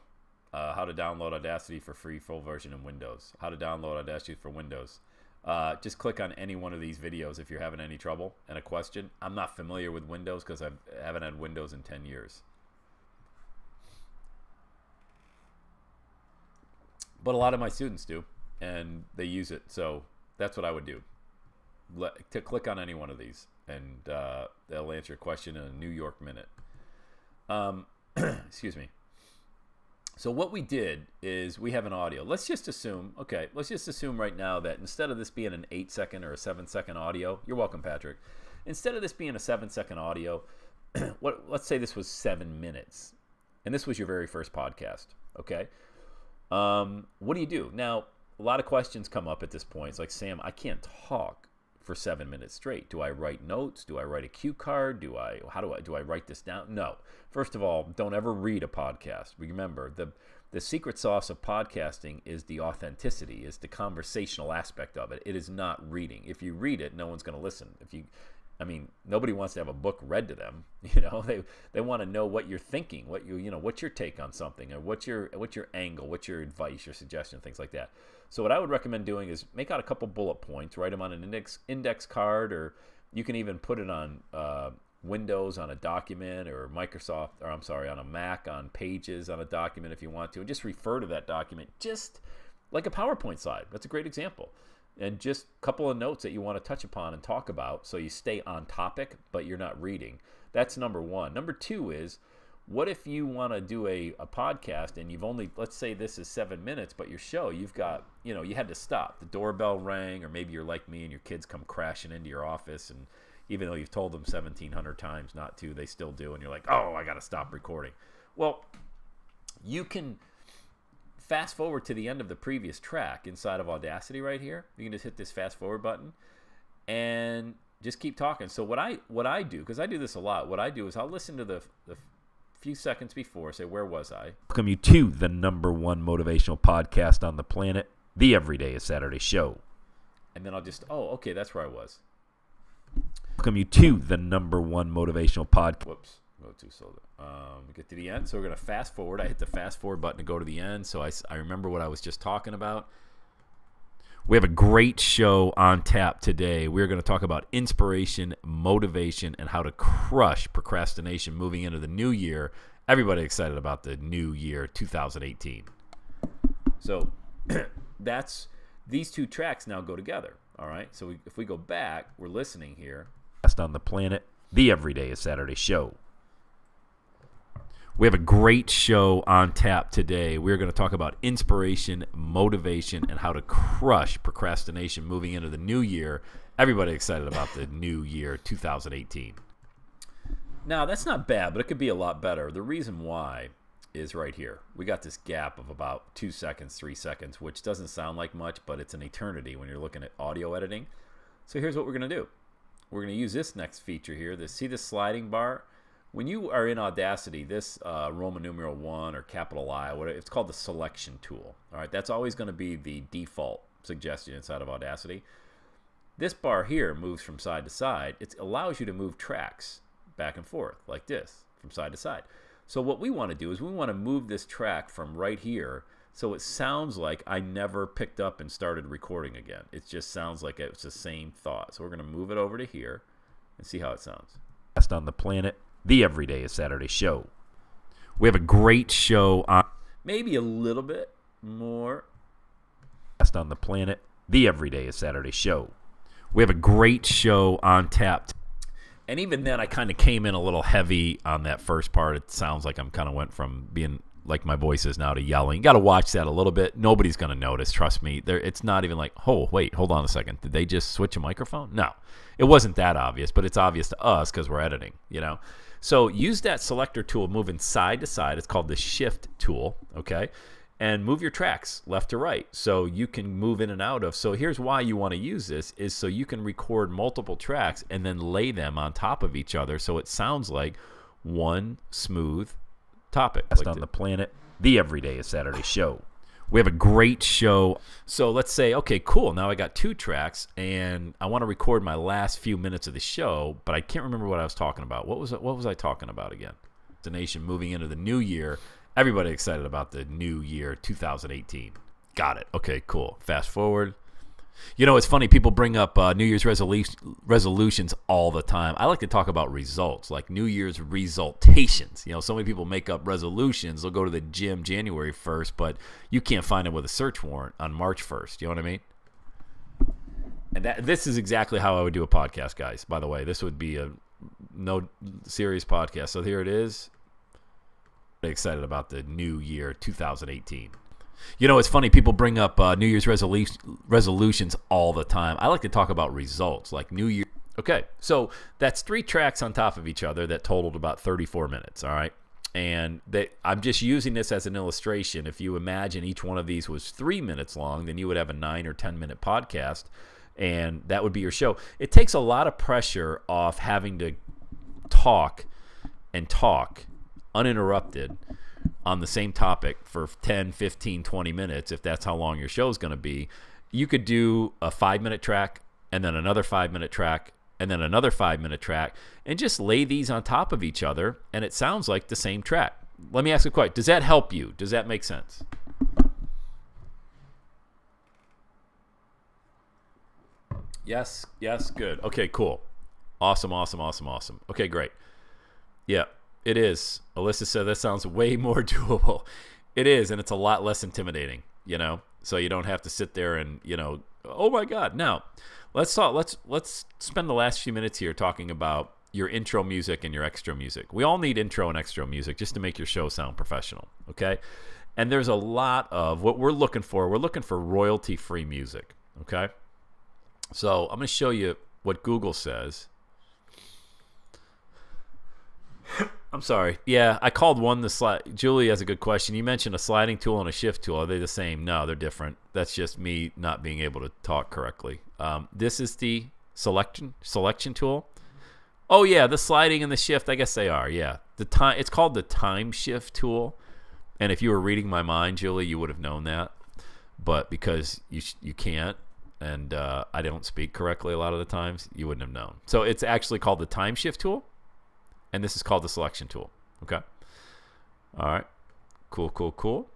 How to download Audacity for free, full version in Windows. How to download Audacity for Windows. Just click on any one of these videos if you're having any trouble and a question. I'm not familiar with Windows because I haven't had Windows in 10 years. But a lot of my students do, and they use it. So that's what I would do. To click on any one of these, and they'll answer your question in a New York minute. Excuse me. So what we did is we have an audio. Let's just assume right now that instead of this being an 8-second or a 7-second audio, you're welcome, Patrick. Instead of this being a 7-second audio, let's say this was 7 minutes, and this was your very first podcast, okay? What do you do? Now, a lot of questions come up at this point. It's like, Sam, I can't talk for 7 minutes straight. Do I write notes? Do I write a cue card? Do I write this down? No. First of all, don't ever read a podcast. Remember, the secret sauce of podcasting is the authenticity, is the conversational aspect of it. It is not reading. If you read it, no one's going to listen. Nobody wants to have a book read to them. They want to know what you're thinking, what's your take on something, or what's your angle, what's your advice, your suggestion, things like that. So what I would recommend doing is make out a couple bullet points, write them on an index card, or you can even put it on Windows on a document, or on a Mac on Pages on a document if you want to, and just refer to that document just like a PowerPoint slide. That's a great example. And just a couple of notes that you want to touch upon and talk about so you stay on topic, but you're not reading. That's number one. Number two is, what if you want to do a podcast and you've only, let's say this is 7 minutes, but your show, you've got, you had to stop. The doorbell rang, or maybe you're like me and your kids come crashing into your office, and even though you've told them 1,700 times not to, they still do, and you're like, oh, I got to stop recording. Well, you can fast forward to the end of the previous track inside of Audacity right here. You can just hit this fast forward button and just keep talking. So what I do, because I do this a lot, what I do is I'll listen to the few seconds before, say, where was I? Welcome you to the #1 motivational podcast on the planet, the Everyday is Saturday Show. And then I'll just, okay, that's where I was. Welcome you to the #1 motivational podcast. Whoops. Go too slow. We get to the end, so we're going to fast forward. I hit the fast forward button to go to the end, so I remember what I was just talking about. We have a great show on tap today. We're going to talk about inspiration, motivation, and how to crush procrastination moving into the new year. Everybody excited about the new year, 2018. So these two tracks now go together, all right? So if we go back, we're listening here. On the planet, the Everyday is Saturday Show. We have a great show on tap today. We're going to talk about inspiration, motivation, and how to crush procrastination moving into the new year. Everybody excited about the new year, 2018. Now, that's not bad, but it could be a lot better. The reason why is right here. We got this gap of about 2 seconds, 3 seconds, which doesn't sound like much, but it's an eternity when you're looking at audio editing. So here's what we're going to do. We're going to use this next feature here. See this sliding bar? When you are in Audacity, this Roman numeral 1 or capital I, it's called the selection tool. All right, that's always going to be the default suggestion inside of Audacity. This bar here moves from side to side. It allows you to move tracks back and forth like this, from side to side. So what we want to do is we want to move this track from right here so it sounds like I never picked up and started recording again. It just sounds like it's the same thought. So we're going to move it over to here and see how it sounds. Best on the planet, the Everyday is Saturday show. We have a great show on, maybe a little bit more. Best on the planet, the Everyday is Saturday show. We have a great show on tap. And even then, I kind of came in a little heavy on that first part. It sounds like I'm kind of went from being like my voice is now to yelling. You got to watch that a little bit. Nobody's going to notice. Trust me. It's not even like, oh, wait, hold on a second. Did they just switch a microphone? No, it wasn't that obvious, but it's obvious to us because we're editing, you know. So use that selector tool moving side to side. It's called the shift tool, okay? And move your tracks left to right so you can move in and out of. So here's why you want to use this is so you can record multiple tracks and then lay them on top of each other so it sounds like one smooth topic. Best on the planet, the Everyday is Saturday show. We have a great show. So let's say, okay, cool. Now I got 2 tracks and I want to record my last few minutes of the show, but I can't remember what I was talking about. What was I talking about again? The nation moving into the new year. Everybody excited about the new year, 2018. Got it. Okay, cool. Fast forward. You know, it's funny. People bring up New Year's resolutions all the time. I like to talk about results, like New Year's resultations. You know, so many people make up resolutions. They'll go to the gym January 1st, but you can't find them with a search warrant on March 1st. You know what I mean? And this is exactly how I would do a podcast, guys. By the way, this would be a no serious podcast. So here it is. Excited about the new year 2018. You know, it's funny. People bring up New Year's resolutions all the time. I like to talk about results, like New Year. Okay, so that's 3 tracks on top of each other that totaled about 34 minutes, all right? And I'm just using this as an illustration. If you imagine each one of these was 3 minutes long, then you would have a 9 or 10 minute podcast, and that would be your show. It takes a lot of pressure off having to talk uninterrupted on the same topic for 10, 15, 20 minutes, if that's how long your show is going to be. You could do a 5-minute track and then another 5-minute track and then another 5-minute track and just lay these on top of each other, and it sounds like the same track. Let me ask a question. Does that help you? Does that make sense? Yes, good. Okay, cool. Awesome. Okay, great. Yeah. It is. Alyssa said that sounds way more doable. It is, and it's a lot less intimidating, you know? So you don't have to sit there and, you know, oh my God. Now, let's spend the last few minutes here talking about your intro music and your extra music. We all need intro and extra music just to make your show sound professional, okay? And there's a lot of what we're looking for. We're looking for royalty-free music, okay? So I'm going to show you what Google says. I'm sorry. Yeah, I called one the slide. Julie has a good question. You mentioned a sliding tool and a shift tool. Are they the same? No, they're different. That's just me not being able to talk correctly. This is the selection tool. Oh yeah, the sliding and the shift. I guess they are. Yeah, it's called the time shift tool. And if you were reading my mind, Julie, you would have known that. But because you can't, and I don't speak correctly a lot of the times, you wouldn't have known. So it's actually called the time shift tool. And this is called the selection tool. Okay. All right. Cool.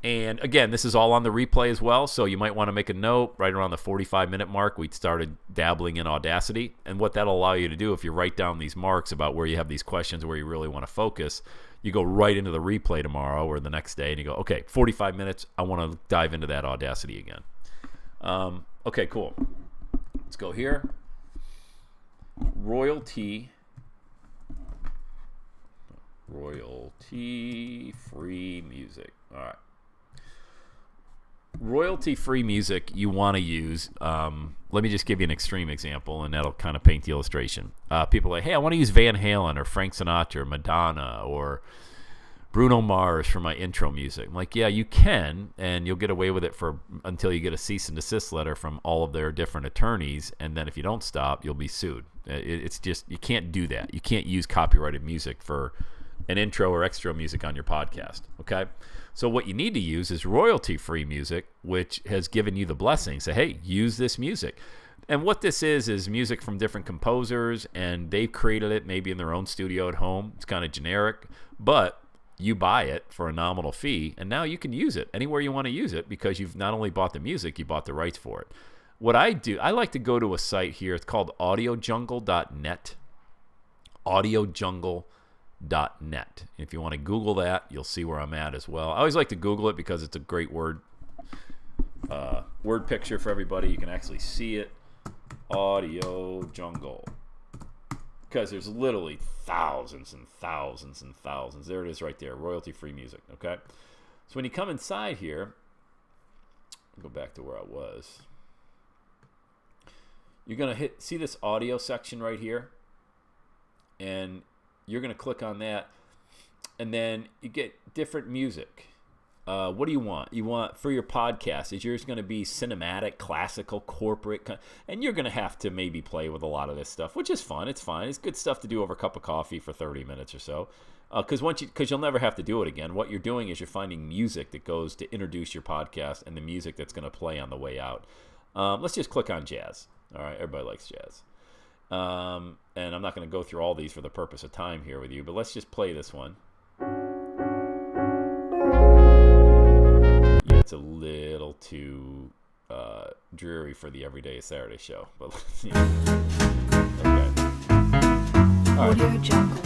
And again, this is all on the replay as well. So you might want to make a note right around the 45-minute mark. We started dabbling in Audacity. And what that'll allow you to do, if you write down these marks about where you have these questions where you really want to focus, you go right into the replay tomorrow or the next day and you go, okay, 45 minutes. I want to dive into that Audacity again. Okay, cool. Let's go here. royalty-free music. All right. Royalty-free music you want to use. Let me just give you an extreme example, and that'll kind of paint the illustration. People are like, hey, I want to use Van Halen or Frank Sinatra or Madonna or Bruno Mars for my intro music. I'm like, yeah, you can, and you'll get away with it until you get a cease and desist letter from all of their different attorneys, and then if you don't stop, you'll be sued. It's just, you can't do that. You can't use copyrighted music for an intro or extra music on your podcast, okay? So what you need to use is royalty-free music, which has given you the blessing. Say, hey, use this music. And what this is music from different composers, and they've created it maybe in their own studio at home. It's kind of generic, but you buy it for a nominal fee, and now you can use it anywhere you want to use it because you've not only bought the music, you bought the rights for it. What I do, I like to go to a site here. It's called audiojungle.net. audiojungle.net. If you want to Google that, you'll see where I'm at as well. I always like to Google it because it's a great word picture for everybody. You can actually see it. Audio Jungle. Because there's literally thousands and thousands and thousands. There it is right there. Royalty-free music. Okay. So when you come inside here, go back to where I was. You're going to see this audio section right here. And you're going to click on that, and then you get different music. What do you want? You want for your podcast, is yours going to be cinematic, classical, corporate? And you're going to have to maybe play with a lot of this stuff, which is fun. It's fine. It's good stuff to do over a cup of coffee for 30 minutes or so. Because you'll never have to do it again. What you're doing is you're finding music that goes to introduce your podcast and the music that's going to play on the way out. Let's just click on jazz. All right, everybody likes jazz. And I'm not going to go through all these for the purpose of time here with you, but let's just play this one. Yeah, it's a little too dreary for the Everyday Saturday show, but let's, okay. All right. Audio Jungle.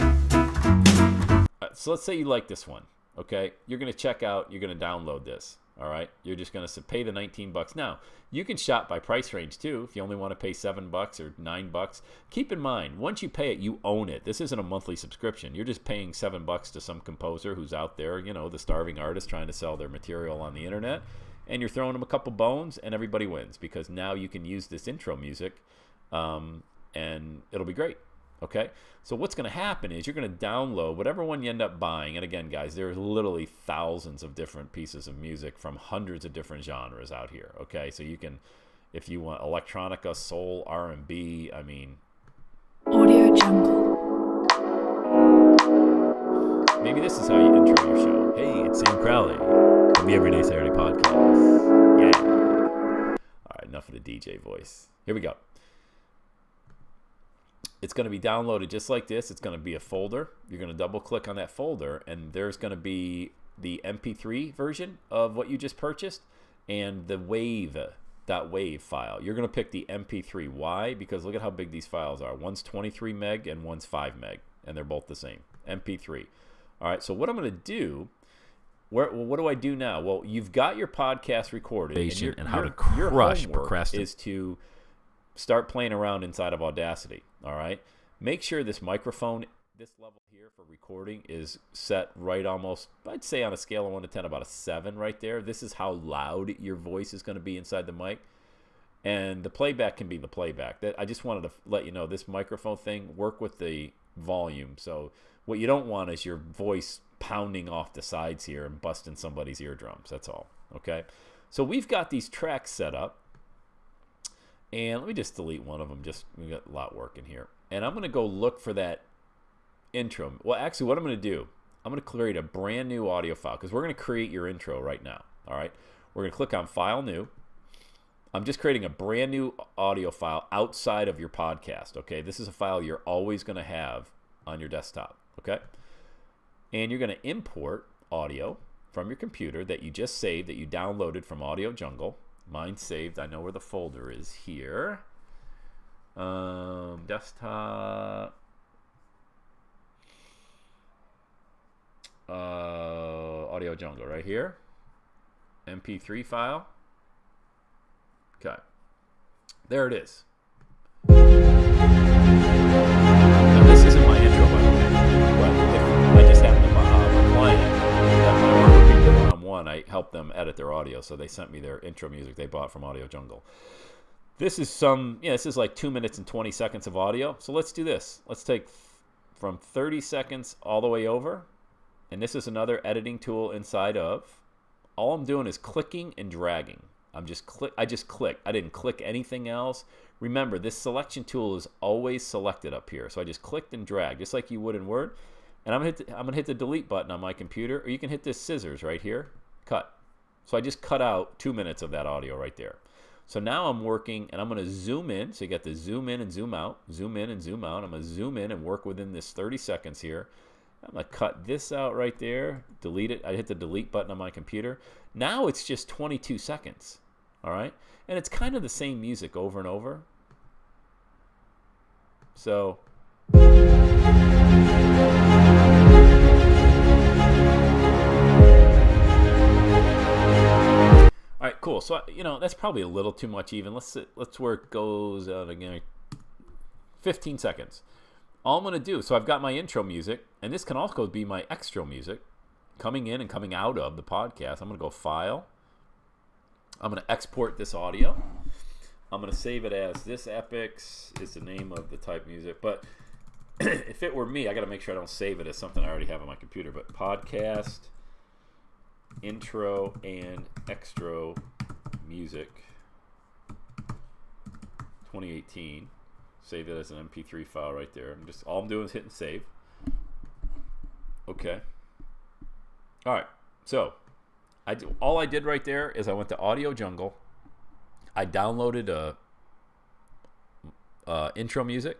So let's say you like this one, okay? You're going to check out, you're going to download this, all right? You're just going to pay the $19. Now, you can shop by price range too. If you only want to pay $7 or $9, keep in mind, once you pay it, you own it. This isn't a monthly subscription. You're just paying $7 to some composer who's out there, the starving artist trying to sell their material on the internet, and you're throwing them a couple bones, and everybody wins because now you can use this intro music, and it'll be great. Okay, so what's going to happen is you're going to download whatever one you end up buying. And again, guys, there's literally thousands of different pieces of music from hundreds of different genres out here. Okay, so you can, if you want electronica, soul, R&B, I mean. Audio Jungle. Maybe this is how you intro your show. Hey, it's Sam Crowley from the Everyday Saturday Podcast. Yeah. All right, enough of the DJ voice. Here we go. It's going to be downloaded just like this. It's going to be a folder. You're going to double click on that folder, and there's going to be the MP3 version of what you just purchased and the .wave file. You're going to pick the MP3. Why? Because look at how big these files are. One's 23 meg and one's 5 meg, and they're both the same. MP3. All right, so what I'm going to do, what do I do now? Well, you've got your podcast recorded. And how to crush procrastination is to start playing around inside of Audacity. All right, make sure this microphone, this level here for recording, is set right almost, I'd say on a scale of 1 to 10, about a 7 right there. This is how loud your voice is going to be inside the mic, and the playback can be the playback. I just wanted to let you know this microphone thing, work with the volume. So what you don't want is your voice pounding off the sides here and busting somebody's eardrums. That's all. Okay, so we've got these tracks set up. And let me just delete one of them. We got a lot working here. And I'm going to go look for that intro. Well, actually, what I'm going to do, I'm going to create a brand new audio file because we're going to create your intro right now. All right. We're going to click on File New. I'm just creating a brand new audio file outside of your podcast. Okay. This is a file you're always going to have on your desktop. Okay. And you're going to import audio from your computer that you just saved, that you downloaded from Audio Jungle. Mine's saved. I know where the folder is here. Desktop. Audio Jungle right here. MP3 file. Okay. There it is. Now, this isn't my intro, by the way. Well, I just happened to one, I helped them edit their audio, so they sent me their intro music they bought from Audio Jungle. This is this is like 2 minutes and 20 seconds of audio. So let's do this. Let's take from 30 seconds all the way over. And this is another editing tool inside of. All I'm doing is clicking and dragging. I just click. I didn't click anything else. Remember, this selection tool is always selected up here. So I just clicked and dragged, just like you would in Word. And I'm gonna hit the delete button on my computer, or you can hit this scissors right here, cut. So I just cut out 2 minutes of that audio right there. So now I'm working, and I'm going to zoom in. So you got the zoom in and zoom out, zoom in and zoom out. I'm going to zoom in and work within this 30 seconds here. I'm going to cut this out right there, delete it. I hit the delete button on my computer. Now it's just 22 seconds, all right? And it's kind of the same music over and over. So... All right, cool. So, that's probably a little too much even. Let's where it goes out again. 15 seconds. All I'm going to do, so I've got my intro music, and this can also be my extra music coming in and coming out of the podcast. I'm going to go File. I'm going to export this audio. I'm going to save it as This Epics is the name of the type music. But if it were me, I got to make sure I don't save it as something I already have on my computer. But podcast... intro and extra music 2018. Save it as an MP3 file right there. All I'm doing is hitting save. Okay. All right. So all I did right there is I went to Audio Jungle. I downloaded intro music.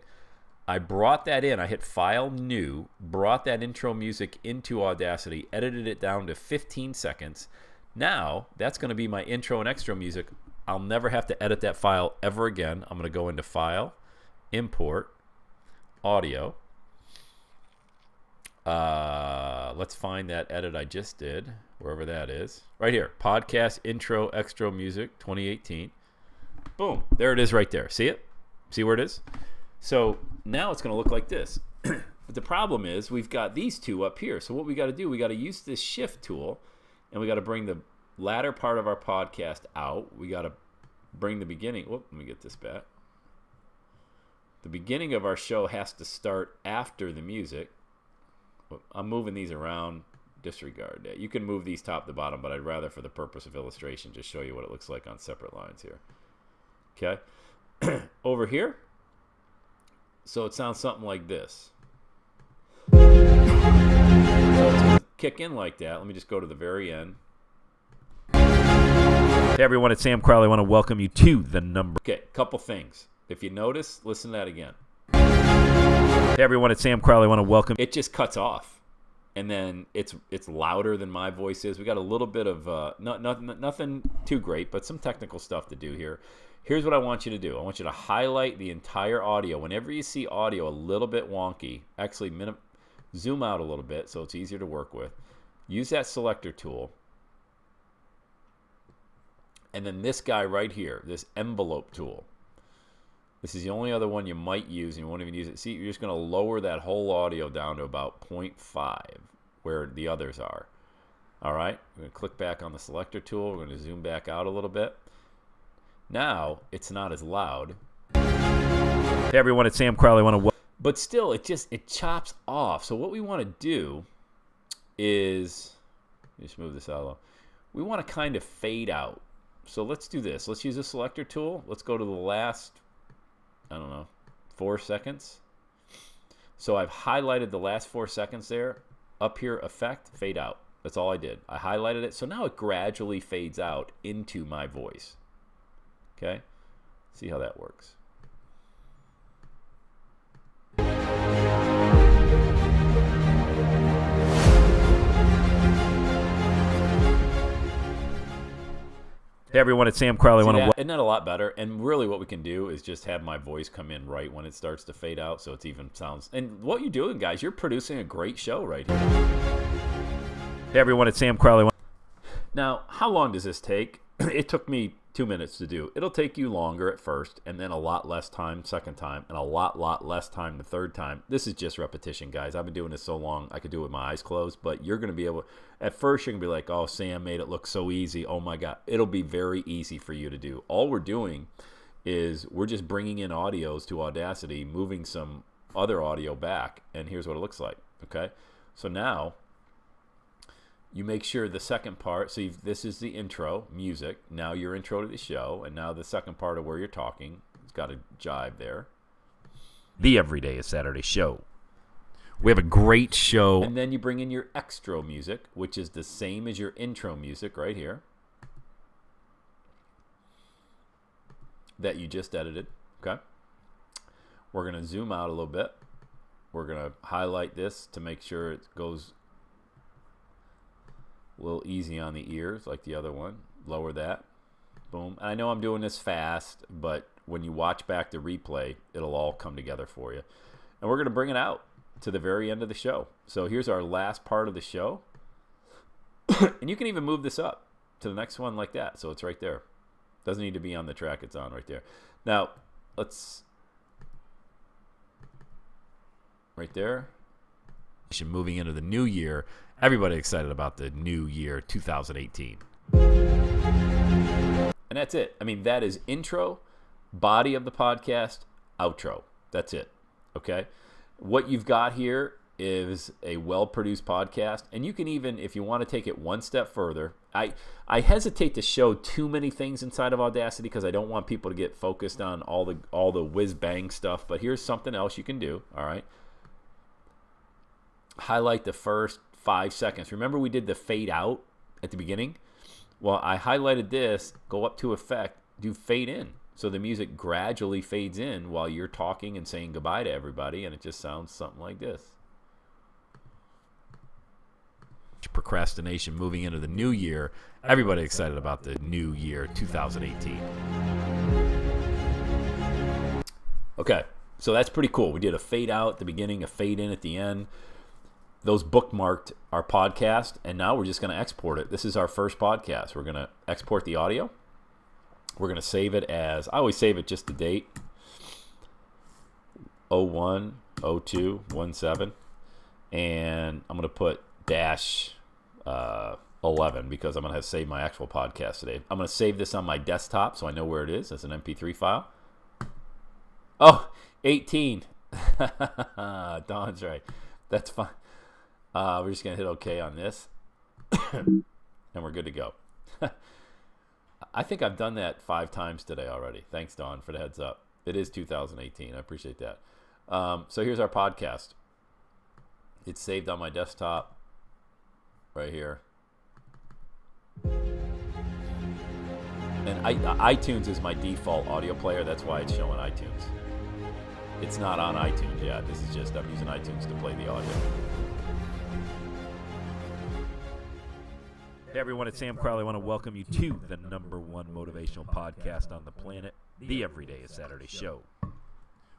I brought that in. I hit File, New, brought that intro music into Audacity, edited it down to 15 seconds. Now, that's going to be my intro and extra music. I'll never have to edit that file ever again. I'm going to go into File, Import, Audio. Let's find that edit I just did, wherever that is. Right here, Podcast, Intro, Extra Music, 2018. Boom. There it is right there. See it? See where it is? So now it's going to look like this. But the problem is we've got these two up here. So what we got to do, we got to use this shift tool, and we got to bring the latter part of our podcast out. We got to bring the beginning. Whoop, let me get this back. The beginning of our show has to start after the music. I'm moving these around. Disregard that. You can move these top to bottom, but I'd rather, for the purpose of illustration, just show you what it looks like on separate lines here. Okay. Over here. So it sounds something like this. So it's going to kick in like that. Let me just go to the very end. Hey everyone, it's Sam Crowley. I want to welcome you to the number. Okay, couple things. If you notice, listen to that again. Hey everyone, it's Sam Crowley. I want to welcome. It just cuts off, and then it's louder than my voice is. We got a little bit of nothing too great, but some technical stuff to do here. Here's what I want you to do. I want you to highlight the entire audio. Whenever you see audio a little bit wonky, actually zoom out a little bit so it's easier to work with. Use that selector tool. And then this guy right here, this envelope tool. This is the only other one you might use, and you won't even use it. See, you're just going to lower that whole audio down to about 0.5, where the others are. All right? We're going to click back on the selector tool. We're going to zoom back out a little bit. Now, it's not as loud. Hey everyone, it's Sam Crowley. But still, it chops off. So what we want to do is, just move this out a little. We want to kind of fade out. So let's do this. Let's use the selector tool. Let's go to the last, 4 seconds. So I've highlighted the last 4 seconds there. Up here, effect, fade out. That's all I did. I highlighted it. So now it gradually fades out into my voice. Okay, see how that works. Hey everyone, it's Sam Crowley. Isn't that a lot better? And really what we can do is just have my voice come in right when it starts to fade out, so it's even sounds. And what you're doing, guys, you're producing a great show right here. Hey everyone, it's Sam Crowley. Now, how long does this take? it took me 2 minutes to do. It'll take you longer at first, and then a lot less time second time, and a lot less time the third time. This is just repetition, guys. I've been doing this so long, I could do it with my eyes closed, but you're going to be able, at first you're going to be like, oh, Sam made it look so easy. Oh my God. It'll be very easy for you to do. All we're doing is we're just bringing in audios to Audacity, moving some other audio back, and here's what it looks like. Okay, so now you make sure the second part, so this is the intro music, now your intro to the show, and now the second part of where you're talking, it's got a jive there. The Everyday is Saturday show. We have a great show. And then you bring in your extra music, which is the same as your intro music right here that you just edited. Okay, we're going to zoom out a little bit. We're going to highlight this to make sure it goes a little easy on the ears like the other one. Lower that. Boom. I know I'm doing this fast, but when you watch back the replay, it'll all come together for you. And we're going to bring it out to the very end of the show. So here's our last part of the show. And you can even move this up to the next one like that. So it's right there. Doesn't need to be on the track. It's on right there. Now, let's... Right there. Moving into the new year. Everybody excited about the new year 2018. And that's it. I mean, that is intro, body of the podcast, outro. That's it. Okay? What you've got here is a well-produced podcast. And you can even, if you want to take it one step further, I hesitate to show too many things inside of Audacity because I don't want people to get focused on all the whiz-bang stuff. But here's something else you can do. All right? Highlight the first 5 seconds. Remember we did the fade out at the beginning? Well, I highlighted this, go up to effect, do fade in. So the music gradually fades in while you're talking and saying goodbye to everybody, and it just sounds something like this. Procrastination moving into the new year. Everybody excited about the new year 2018. Okay, so that's pretty cool. We did a fade out at the beginning, a fade in at the end. Those bookmarked our podcast, and now we're just going to export it. This is our first podcast. We're going to export the audio. We're going to save it as, I always save it just the date, 01/02/17, and I'm going to put dash 11 because I'm going to save my actual podcast today. I'm going to save this on my desktop so I know where it is as an MP3 file. Oh, 18. Don's right. That's fine. We're just going to hit OK on this, and we're good to go. I think I've done that 5 times today already. Thanks, Don, for the heads up. It is 2018. I appreciate that. So here's our podcast. It's saved on my desktop right here. And iTunes is my default audio player. That's why it's showing iTunes. It's not on iTunes yet. This is just, I'm using iTunes to play the audio. Hey everyone, it's Sam Crowley. I want to welcome you to the #1 motivational podcast on the planet, The Everyday is Saturday show.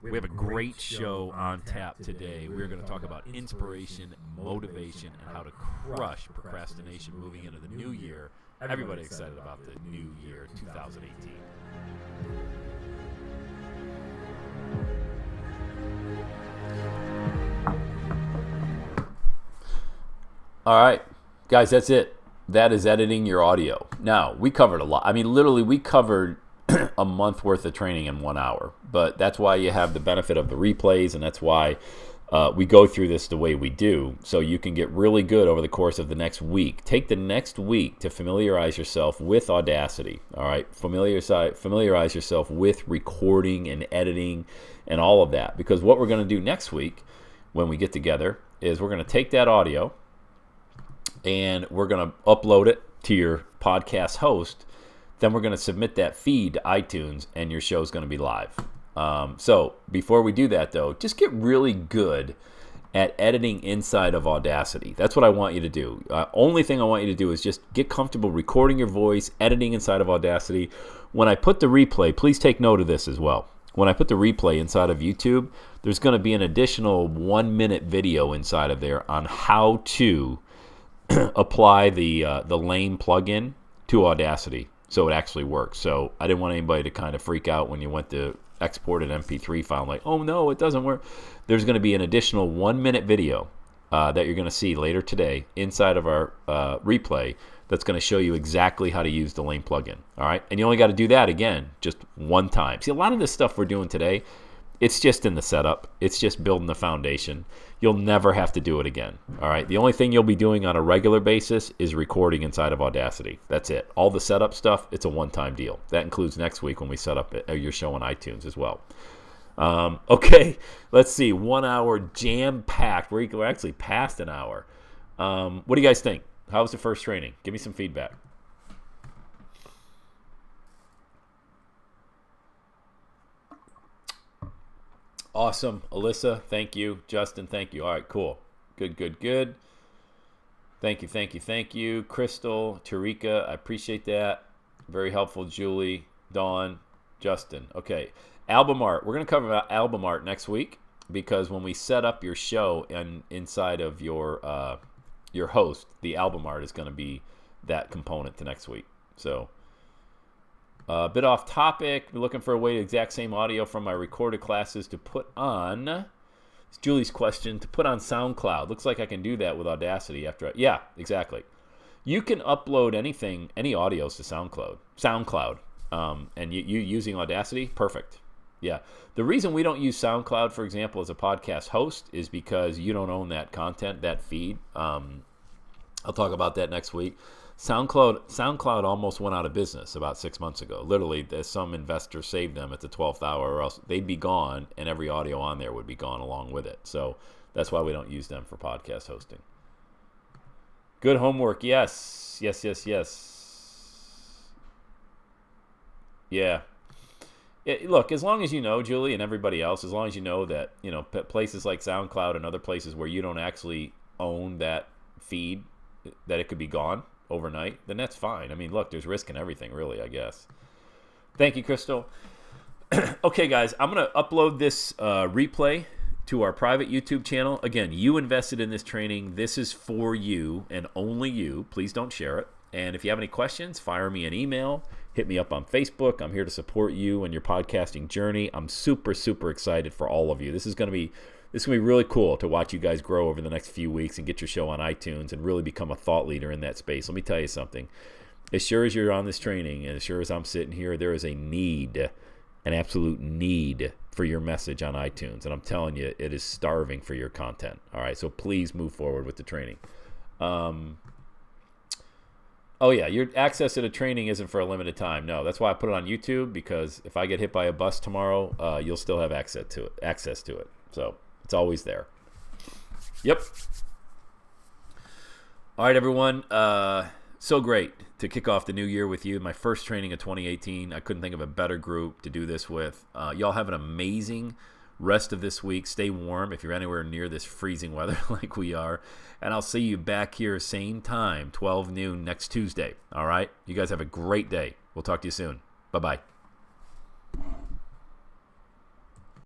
We have a great show on tap today. We're going to talk about inspiration, motivation, and how to crush procrastination moving into the new year. Everybody excited about the new year 2018. All right, guys, that's it. That is editing your audio. Now, we covered a lot. I mean, literally, we covered a month worth of training in 1 hour. But that's why you have the benefit of the replays, and that's why we go through this the way we do, so you can get really good over the course of the next week. Take the next week to familiarize yourself with Audacity. All right, familiarize yourself with recording and editing and all of that. Because what we're going to do next week when we get together is we're going to take that audio and we're going to upload it to your podcast host. Then we're going to submit that feed to iTunes, and your show is going to be live. So before we do that, though, just get really good at editing inside of Audacity. That's what I want you to do. Only thing I want you to do is just get comfortable recording your voice, editing inside of Audacity. When I put the replay, please take note of this as well. When I put the replay inside of YouTube, there's going to be an additional 1-minute video inside of there on how to apply the Lane plugin to Audacity. so it actually works. So I didn't want anybody to kind of freak out when you went to export an MP3 file, like, oh no, it doesn't work. There's going to be an additional 1-minute video that you're going to see later today inside of our replay that's going to show you exactly how to use the Lane plugin. All right, and you only got to do that again just one time. See, a lot of this stuff we're doing today, it's just in the setup. It's just building the foundation. You'll never have to do it again. All right. The only thing you'll be doing on a regular basis is recording inside of Audacity. That's it. All the setup stuff, it's a one-time deal. That includes next week when we set up your show on iTunes as well. Okay. Let's see. 1 hour jam-packed. We're actually past an hour. What do you guys think? How was the first training? Give me some feedback. Awesome. Alyssa, thank you. Justin, thank you. All right, cool. Good. Thank you. Crystal, Tarika, I appreciate that. Very helpful. Julie, Dawn, Justin. Okay. Album art. We're going to cover album art next week because when we set up your show and inside of your host, the album art is going to be that component to next week. So a bit off topic. We're looking for a way to exact same audio from my recorded classes to put on. It's Julie's question, to put on SoundCloud. Looks like I can do that with Audacity after. Yeah, exactly. You can upload anything, any audios to SoundCloud. And you using Audacity, perfect. Yeah. The reason we don't use SoundCloud, for example, as a podcast host is because you don't own that content, that feed. I'll talk about that next week. SoundCloud almost went out of business about 6 months ago. Literally, some investor saved them at the 12th hour, or else they'd be gone, and every audio on there would be gone along with it. So that's why we don't use them for podcast hosting. Good homework. Yes. Yeah. Look, as long as you know, Julie, and everybody else, as long as you know that, places like SoundCloud and other places where you don't actually own that feed, that it could be gone overnight, then that's fine. I mean, look, there's risk in everything, really, I guess. Thank you, Crystal. Okay, guys, I'm going to upload this replay to our private YouTube channel. Again, you invested in this training. This is for you and only you. Please don't share it. And if you have any questions, fire me an email. Hit me up on Facebook. I'm here to support you and your podcasting journey. I'm super, super excited for all of you. This is going to be really cool to watch you guys grow over the next few weeks and get your show on iTunes and really become a thought leader in that space. Let me tell you something. As sure as you're on this training and as sure as I'm sitting here, there is a need, an absolute need for your message on iTunes. And I'm telling you, it is starving for your content. All right, so please move forward with the training. Oh, yeah, your access to the training isn't for a limited time. No, that's why I put it on YouTube, because if I get hit by a bus tomorrow, you'll still have access to it. So it's always there. Yep. All right, everyone. So great to kick off the new year with you. My first training of 2018. I couldn't think of a better group to do this with. Y'all have an amazing rest of this week. Stay warm if you're anywhere near this freezing weather like we are. And I'll see you back here same time, 12 noon next Tuesday. All right? You guys have a great day. We'll talk to you soon. Bye-bye.